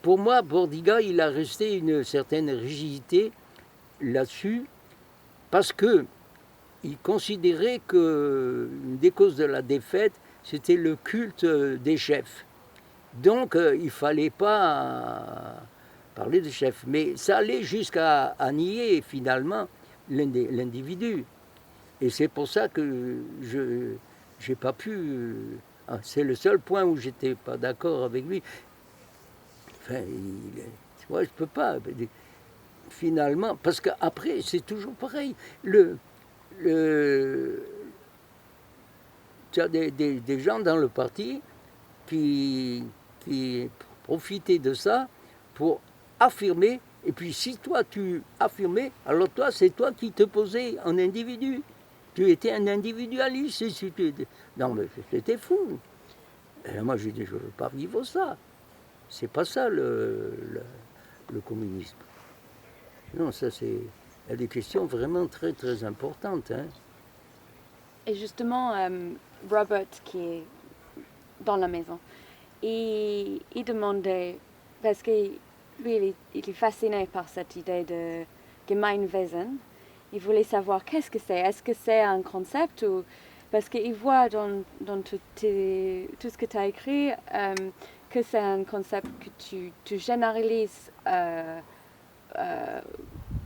pour moi, Bordiga, il a resté une certaine rigidité là-dessus, parce que il considérait qu'une des causes de la défaite, c'était le culte des chefs. Donc, il ne fallait pas parler de chefs. Mais ça allait jusqu'à nier finalement l'individu. Et c'est pour ça que je n'ai pas pu... c'est le seul point où j'étais pas d'accord avec lui. Enfin, moi, je ne peux pas. Finalement, parce qu'après, c'est toujours pareil. Tu as des gens dans le parti qui profitaient de ça pour affirmer. Et puis, si toi, tu affirmais, alors toi, c'est toi qui te posais en individu. Tu étais un individualiste. Non, mais c'était fou. Et moi, j'ai dit, je ne veux pas vivre ça. C'est pas ça le communisme. Non, ça c'est... Il y a des questions vraiment très très importantes. Hein. Et justement, Robert, qui est dans la maison, il demandait, parce que lui, il est fasciné par cette idée de Gemeinwesen. Il voulait savoir qu'est-ce que c'est. Est-ce que c'est un concept ou... Parce qu'il voit dans tout ce que tu as écrit que c'est un concept que tu généralises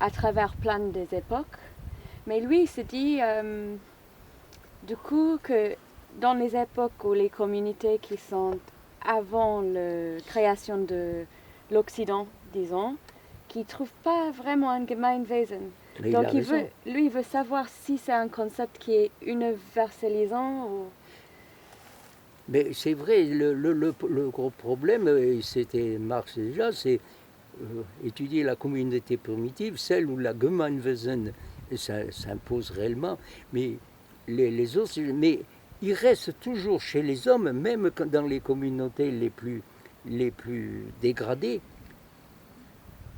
à travers plein des époques. Mais lui, il se dit, du coup, que dans les époques où les communautés qui sont avant la création de l'Occident, disons, qui ne trouvent pas vraiment un Gemeinwesen. Mais donc il veut savoir si c'est un concept qui est universalisant ou... Mais c'est vrai, le gros problème, et c'était Marx déjà, c'est étudier la communauté primitive, celle où la Gemeinwesen s'impose réellement, mais les autres, mais il reste toujours chez les hommes, même dans les communautés les plus dégradées,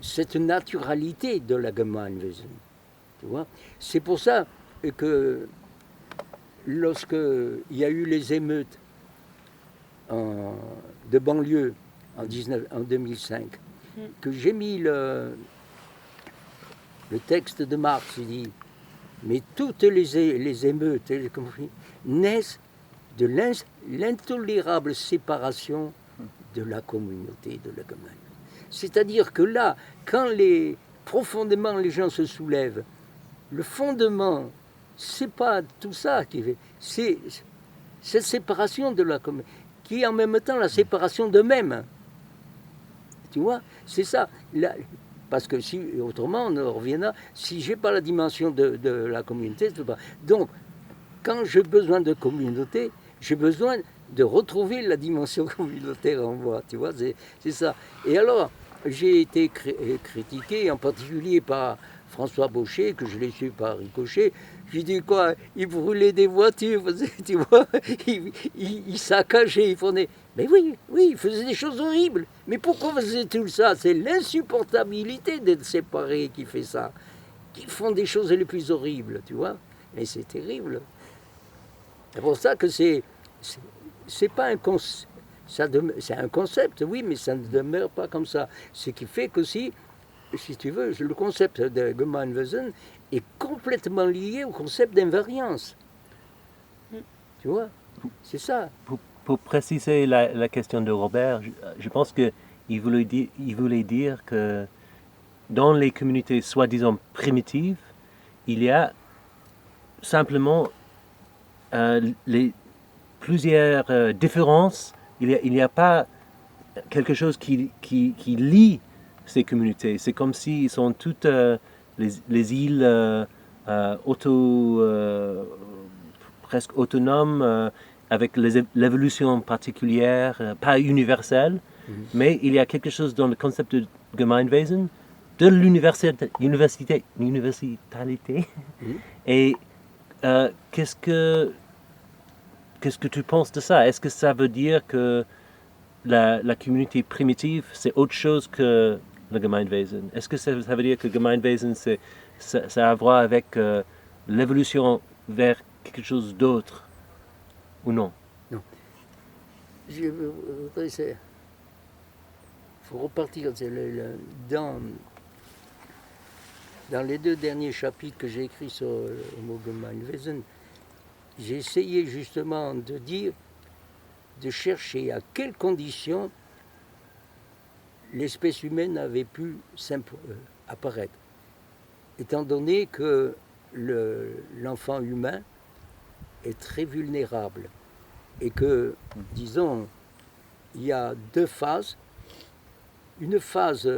cette naturalité de la Gemeinwesen. Tu vois ? C'est pour ça que lorsqu'il y a eu les émeutes de banlieue en 2005, que j'ai mis le texte de Marx, il dit, mais toutes les émeutes naissent de l'intolérable séparation de la communauté de la Gemeinde. C'est-à-dire que là, quand profondément les gens se soulèvent, le fondement, c'est pas tout ça qui fait, c'est cette séparation de la communauté, qui est en même temps la séparation d'eux-mêmes. Tu vois, c'est ça. Parce que si, autrement, on reviendra, si je n'ai pas la dimension de la communauté, je ne peux pas. Donc, quand j'ai besoin de communauté, j'ai besoin de retrouver la dimension communautaire en moi, tu vois, c'est ça. Et alors, j'ai été critiqué, en particulier par François Baucher, que je l'ai su par Ricochet. J'ai dit quoi, il brûlait des voitures, tu vois, il saccageait, il prenait... Mais oui, il faisait des choses horribles. Mais pourquoi faisait tout ça? C'est l'insupportabilité d'être séparés qui fait ça. Qui font des choses les plus horribles, tu vois. Et c'est terrible. C'est pour ça que c'est pas un concept. C'est un concept, oui, mais ça ne demeure pas comme ça. Ce qui fait que si tu veux, le concept de Gemeinwesen est complètement lié au concept d'invariance. Tu vois, c'est ça. Pour préciser la question de Robert, je pense qu'il voulait dire que dans les communautés soi-disant primitives, il y a simplement plusieurs différences. Il n'y a pas quelque chose qui lie ces communautés. C'est comme s'ils sont toutes les îles presque autonomes, avec l'évolution particulière, pas universelle, mais il y a quelque chose dans le concept de Gemeinwesen, de l'universalité. Et qu'est-ce que tu penses de ça? Est-ce que ça veut dire que la communauté primitive, c'est autre chose que le Gemeinwesen? Est-ce que ça veut dire que Gemeinwesen, ça a à voir avec l'évolution vers quelque chose d'autre? Ou non? Non. Il faut repartir dans dans les 2 derniers chapitres que j'ai écrits sur Homo Gemeinwesen, j'ai essayé justement de dire, de chercher à quelles conditions l'espèce humaine avait pu apparaître. Étant donné que l'enfant humain est très vulnérable et que, disons, il y a 2 phases. Une phase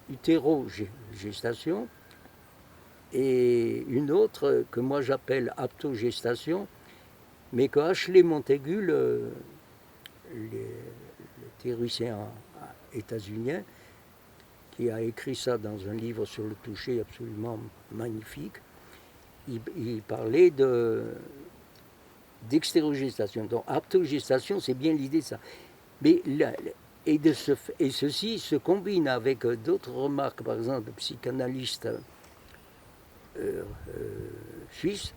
utérogestation et une autre que moi j'appelle aptogestation, mais que Ashley Montagu, le théoricien états-unien, qui a écrit ça dans un livre sur le toucher absolument magnifique, il parlait d'extérogestation. Donc aptogestation, c'est bien l'idée de ça. Mais et ceci se combine avec d'autres remarques, par exemple, le psychanalyste suisse,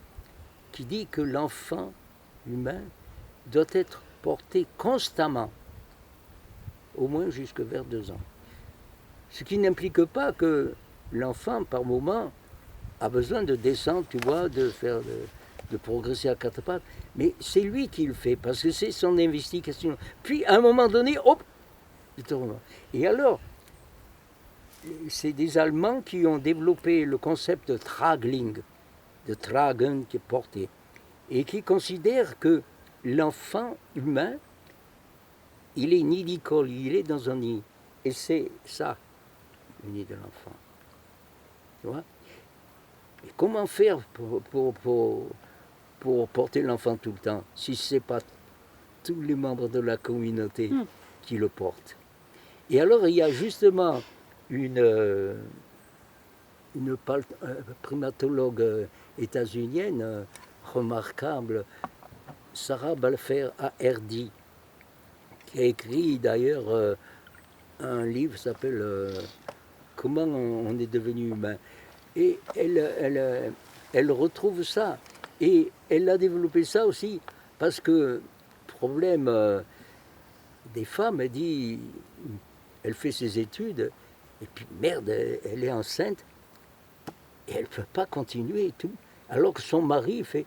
qui dit que l'enfant humain doit être porté constamment, au moins jusque vers 2 ans. Ce qui n'implique pas que l'enfant, par moment, a besoin de descendre, tu vois, de progresser à 4 pattes, mais c'est lui qui le fait, parce que c'est son investigation. Puis, à un moment donné, hop, il tourne. Et alors, c'est des Allemands qui ont développé le concept de Tragling, de Tragen, qui est porté, et qui considèrent que l'enfant humain, il est nidicole, il est dans un nid. Et c'est ça, le nid de l'enfant. Tu vois? Et comment faire pour porter l'enfant tout le temps, si ce n'est pas tous les membres de la communauté qui le portent? Et alors, il y a justement une primatologue états-unienne remarquable, Sarah Balfour Hardy, qui a écrit d'ailleurs un livre qui s'appelle Comment on est devenu humain. Et elle retrouve ça. Et elle a développé ça aussi parce que, problème des femmes, elle dit, elle fait ses études, et puis merde, elle est enceinte, et elle ne peut pas continuer et tout, alors que son mari fait.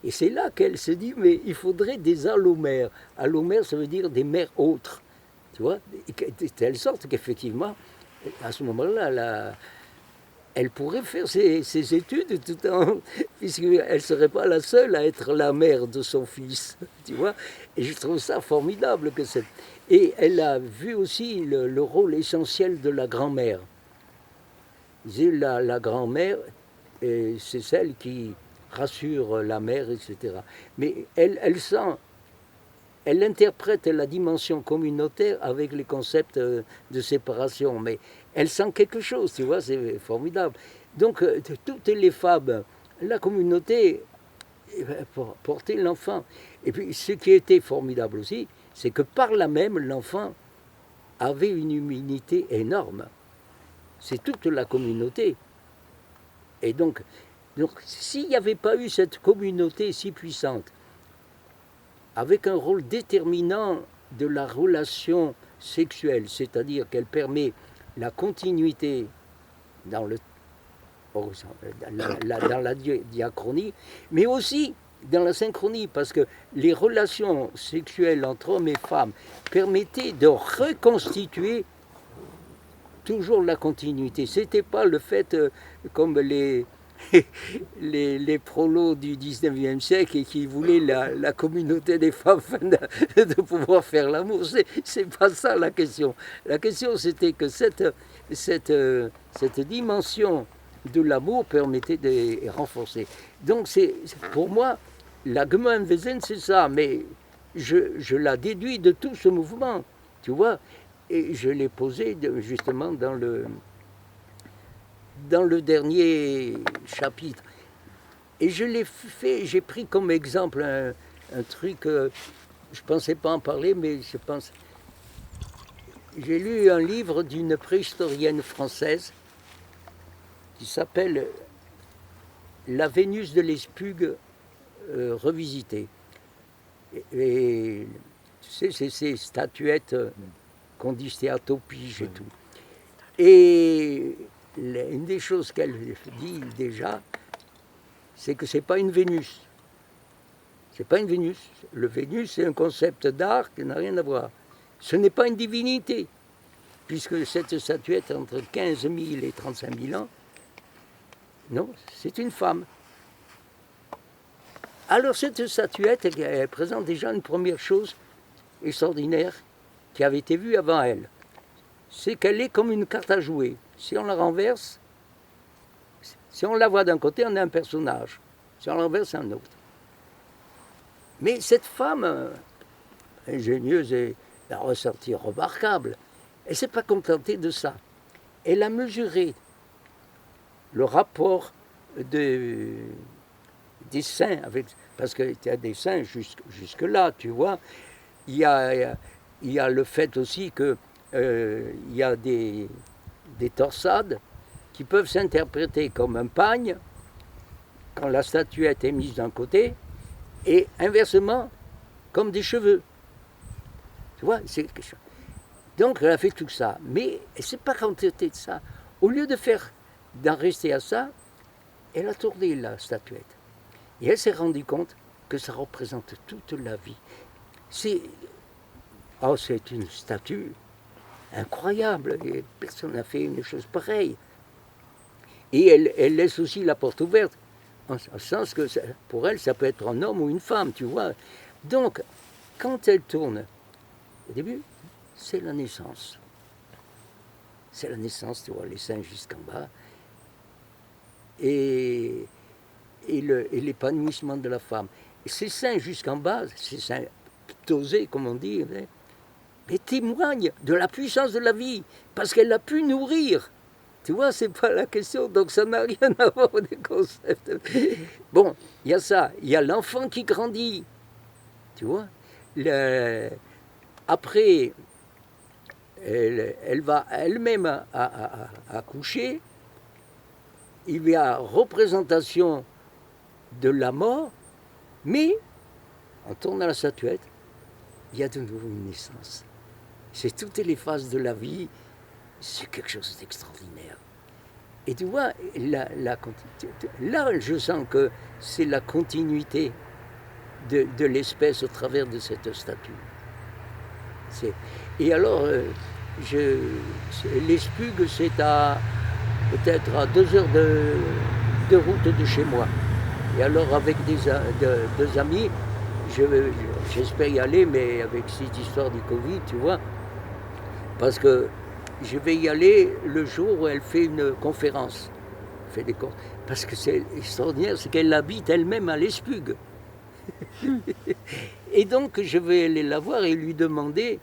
Et c'est là qu'elle se dit, mais il faudrait des allomères. Allomères, ça veut dire des mères autres, tu vois, de telle sorte qu'effectivement, à ce moment-là, elle pourrait faire ses études tout en, puisqu'elle ne serait pas la seule à être la mère de son fils, tu vois. Et je trouve ça formidable que cette... Et elle a vu aussi le rôle essentiel de la grand-mère. La grand-mère, c'est celle qui rassure la mère, etc. Mais elle interprète la dimension communautaire avec les concepts de séparation, mais elle sent quelque chose, tu vois, c'est formidable. Donc, toutes les femmes, la communauté, portait l'enfant. Et puis, ce qui était formidable aussi, c'est que par là même, l'enfant avait une immunité énorme. C'est toute la communauté. Et donc s'il n'y avait pas eu cette communauté si puissante, avec un rôle déterminant de la relation sexuelle, c'est-à-dire qu'elle permet la continuité dans la diachronie, mais aussi dans la synchronie, parce que les relations sexuelles entre hommes et femmes permettaient de reconstituer toujours la continuité. C'était pas le fait comme les prolos du 19e siècle et qui voulaient la communauté des femmes de pouvoir faire l'amour. C'est pas ça la question. La question, c'était que cette dimension de l'amour permettait de renforcer. Donc, pour moi, la Gemeinwesen, c'est ça, mais je la déduis de tout ce mouvement, tu vois. Et je l'ai posé justement dans le dernier chapitre. Et je l'ai fait, j'ai pris comme exemple un truc, je ne pensais pas en parler, mais je pense... J'ai lu un livre d'une préhistorienne française qui s'appelle La Vénus de l'Espugue revisitée. Et tu sais, c'est ces statuettes qu'on dit stéatopige et tout. Et une des choses qu'elle dit déjà, c'est que c'est pas une Vénus. C'est pas une Vénus. Le Vénus, c'est un concept d'art qui n'a rien à voir. Ce n'est pas une divinité, puisque cette statuette entre 15 000 et 35 000 ans, non, c'est une femme. Alors cette statuette, elle présente déjà une première chose extraordinaire qui avait été vue avant elle. C'est qu'elle est comme une carte à jouer. Si on la renverse, si on la voit d'un côté, on a un personnage. Si on la renverse, c'est un autre. Mais cette femme, ingénieuse et d'un ressenti remarquable, elle ne s'est pas contentée de ça. Elle a mesuré le rapport des saints, parce qu'il y a des saints jusque-là, tu vois. Il y a le fait aussi qu'il y a des torsades qui peuvent s'interpréter comme un pagne quand la statuette est mise d'un côté, et inversement, comme des cheveux. Tu vois, c'est quelque chose. Donc elle a fait tout ça, mais elle ne s'est pas contentée de ça. Au lieu d'en rester à ça, elle a tourné la statuette. Et elle s'est rendue compte que ça représente toute la vie. C'est une statue incroyable, et personne n'a fait une chose pareille. Et elle laisse aussi la porte ouverte, en sens que pour elle, ça peut être un homme ou une femme, tu vois. Donc, quand elle tourne, au début, c'est la naissance. C'est la naissance, tu vois, les seins jusqu'en bas. Et l'épanouissement de la femme. Et ces seins jusqu'en bas, ces seins tosés, comme on dit, mais témoignent de la puissance de la vie, parce qu'elle a pu nourrir. Tu vois, c'est pas la question, donc ça n'a rien à voir avec des concepts. Bon, il y a ça, il y a l'enfant qui grandit, tu vois. Après, elle va elle-même accoucher, il y a représentation de la mort, mais, on tourne à la statuette, il y a de nouveau une naissance. C'est toutes les phases de la vie, c'est quelque chose d'extraordinaire. Et tu vois, là, je sens que c'est la continuité de l'espèce au travers de cette statue. Et alors, l'Esplugue, c'est peut-être à 2 heures de route de chez moi. Et alors, avec deux amis, j'espère y aller, mais avec cette histoire du Covid, tu vois, parce que je vais y aller le jour où elle fait une conférence. Parce que c'est extraordinaire, c'est qu'elle habite elle-même à l'Esplugue. Et donc, je vais aller la voir et lui demander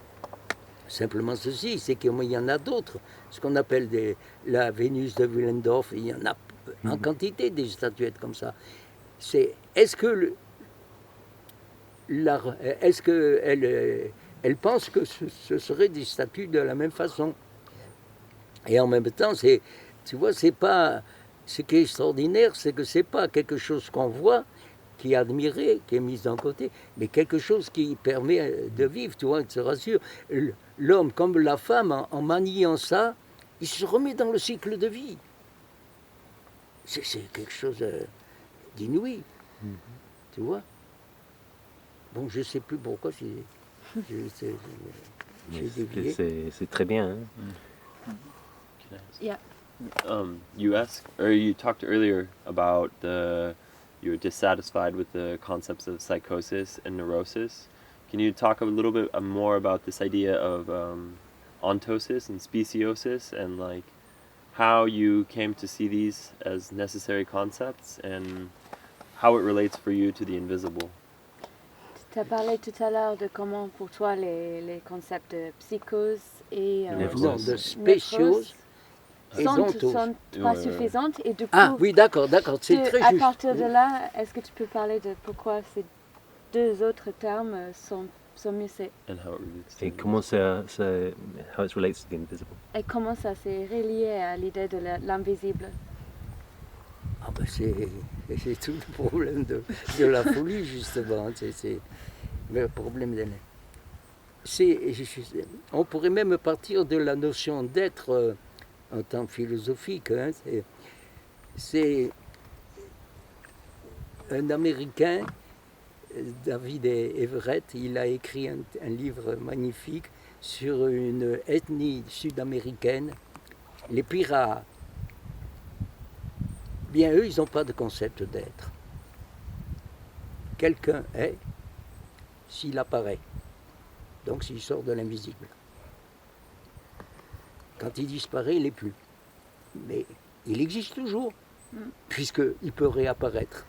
simplement ceci, c'est qu'il y en a d'autres, ce qu'on appelle la Vénus de Willendorf, il y en a en quantité des statuettes comme ça. Est-ce qu'elle pense que ce seraient des statues de la même façon? Et en même temps, tu vois, ce qui est extraordinaire, c'est que c'est pas quelque chose qu'on voit, qui est admiré, qui est mis d'un côté, mais quelque chose qui permet de vivre, tu vois, de se rassurer. L'homme comme la femme, en maniant ça, il se remet dans le cycle de vie. C'est quelque chose d'inouï, tu vois. Bon, je ne sais plus pourquoi j'ai dévié. C'est très bien. Hein? Yeah. You talked earlier about you're dissatisfied with the concepts of psychosis and neurosis. Can you talk a little bit more about this idea of ontosis and speciosis, and like how you came to see these as necessary concepts and how it relates for you to the invisible? Tu as parlé tout à l'heure de comment pour toi les concepts de psychose et non, de spéciose sont pas suffisantes et du coup, ah oui, d'accord, c'est très juste. À partir de là, est-ce que tu peux parler de pourquoi ces deux autres termes sont mieux et comment how it relates to the invisible? Et comment ça s'est relié à l'idée de l'invisible? Ah ben c'est tout le problème de la folie, justement. C'est le problème de on pourrait même partir de la notion d'être en temps philosophique. Hein, c'est un Américain, David Everett, il a écrit un livre magnifique sur une ethnie sud-américaine, les Piratas. Bien, eux, ils n'ont pas de concept d'être. Quelqu'un est s'il apparaît, donc s'il sort de l'invisible. Quand il disparaît, il n'est plus. Mais il existe toujours, puisqu'il peut réapparaître.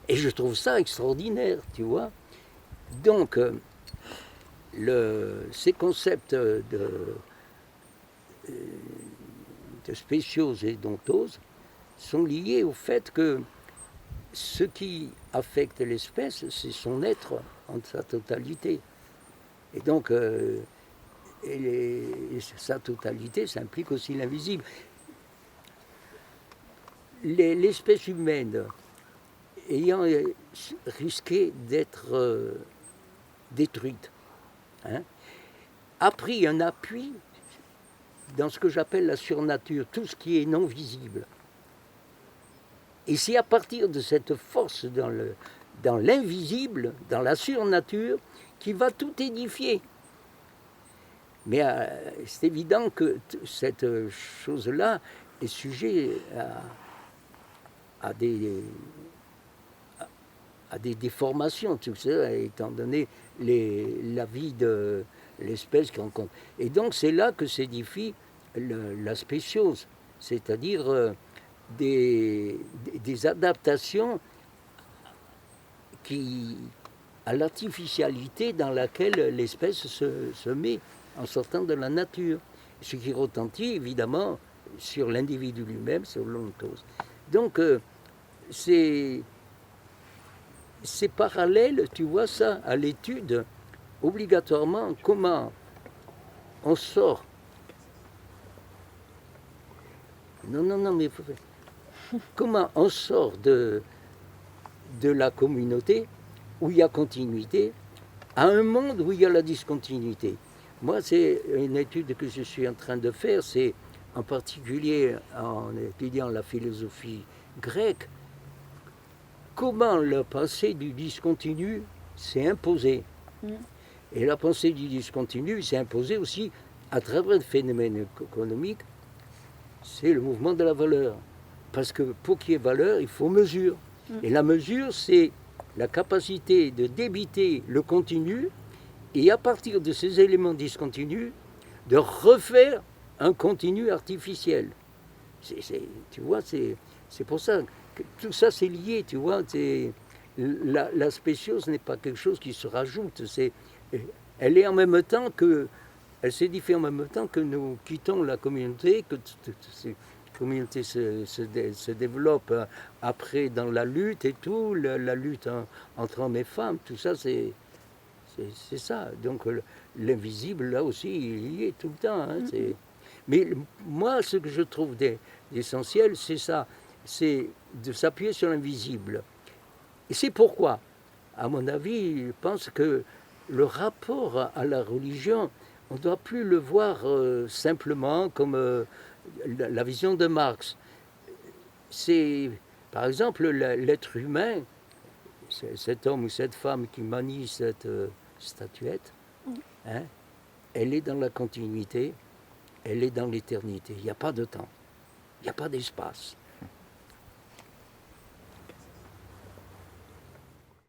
Et je trouve ça extraordinaire, tu vois. Donc, ces concepts de spéciose et d'ontose sont liés au fait que ce qui affecte l'espèce, c'est son être en sa totalité. Et donc, sa totalité, ça implique aussi l'invisible. L'espèce humaine, ayant risqué d'être détruite, hein, a pris un appui dans ce que j'appelle la surnature, tout ce qui est non visible. Et c'est à partir de cette force dans l'invisible, dans la surnature, qui va tout édifier. Mais c'est évident que cette chose-là est sujet à des déformations, tout ça, étant donné la vie de l'espèce qu'on compte. Et donc c'est là que s'édifie la spéciose, c'est-à-dire des adaptations à l'artificialité dans laquelle l'espèce se met en sortant de la nature, ce qui retentit évidemment sur l'individu lui-même, sur l'ontose. Donc c'est parallèle, tu vois ça, à l'étude, obligatoirement, comment on sort. Non, mais comment on sort de la communauté où il y a continuité à un monde où il y a la discontinuité. Moi, c'est une étude que je suis en train de faire, c'est en particulier en étudiant la philosophie grecque, comment la pensée du discontinu s'est imposée. Et la pensée du discontinu s'est imposée aussi à travers le phénomène économique, c'est le mouvement de la valeur. Parce que pour qu'il y ait valeur, il faut mesure. Et la mesure, c'est la capacité de débiter le continu et à partir de ces éléments discontinus, de refaire un continu artificiel. Tu vois, c'est pour ça que tout ça c'est lié, tu vois. La spéciose n'est pas quelque chose qui se rajoute. Elle est en même temps que... Elle s'édifie en même temps que nous quittons la communauté, que ces communautés se développent après dans la lutte et tout, la lutte entre hommes et femmes, tout ça c'est ça. Donc l'invisible là aussi il y est tout le temps. Hein, mais moi ce que je trouve d'essentiel c'est ça, c'est de s'appuyer sur l'invisible. Et c'est pourquoi, à mon avis, je pense que le rapport à la religion, on ne doit plus le voir simplement comme la vision de Marx. C'est, par exemple, l'être humain, cet homme ou cette femme qui manie cette statuette, hein, elle est dans la continuité, elle est dans l'éternité. Il n'y a pas de temps, il n'y a pas d'espace.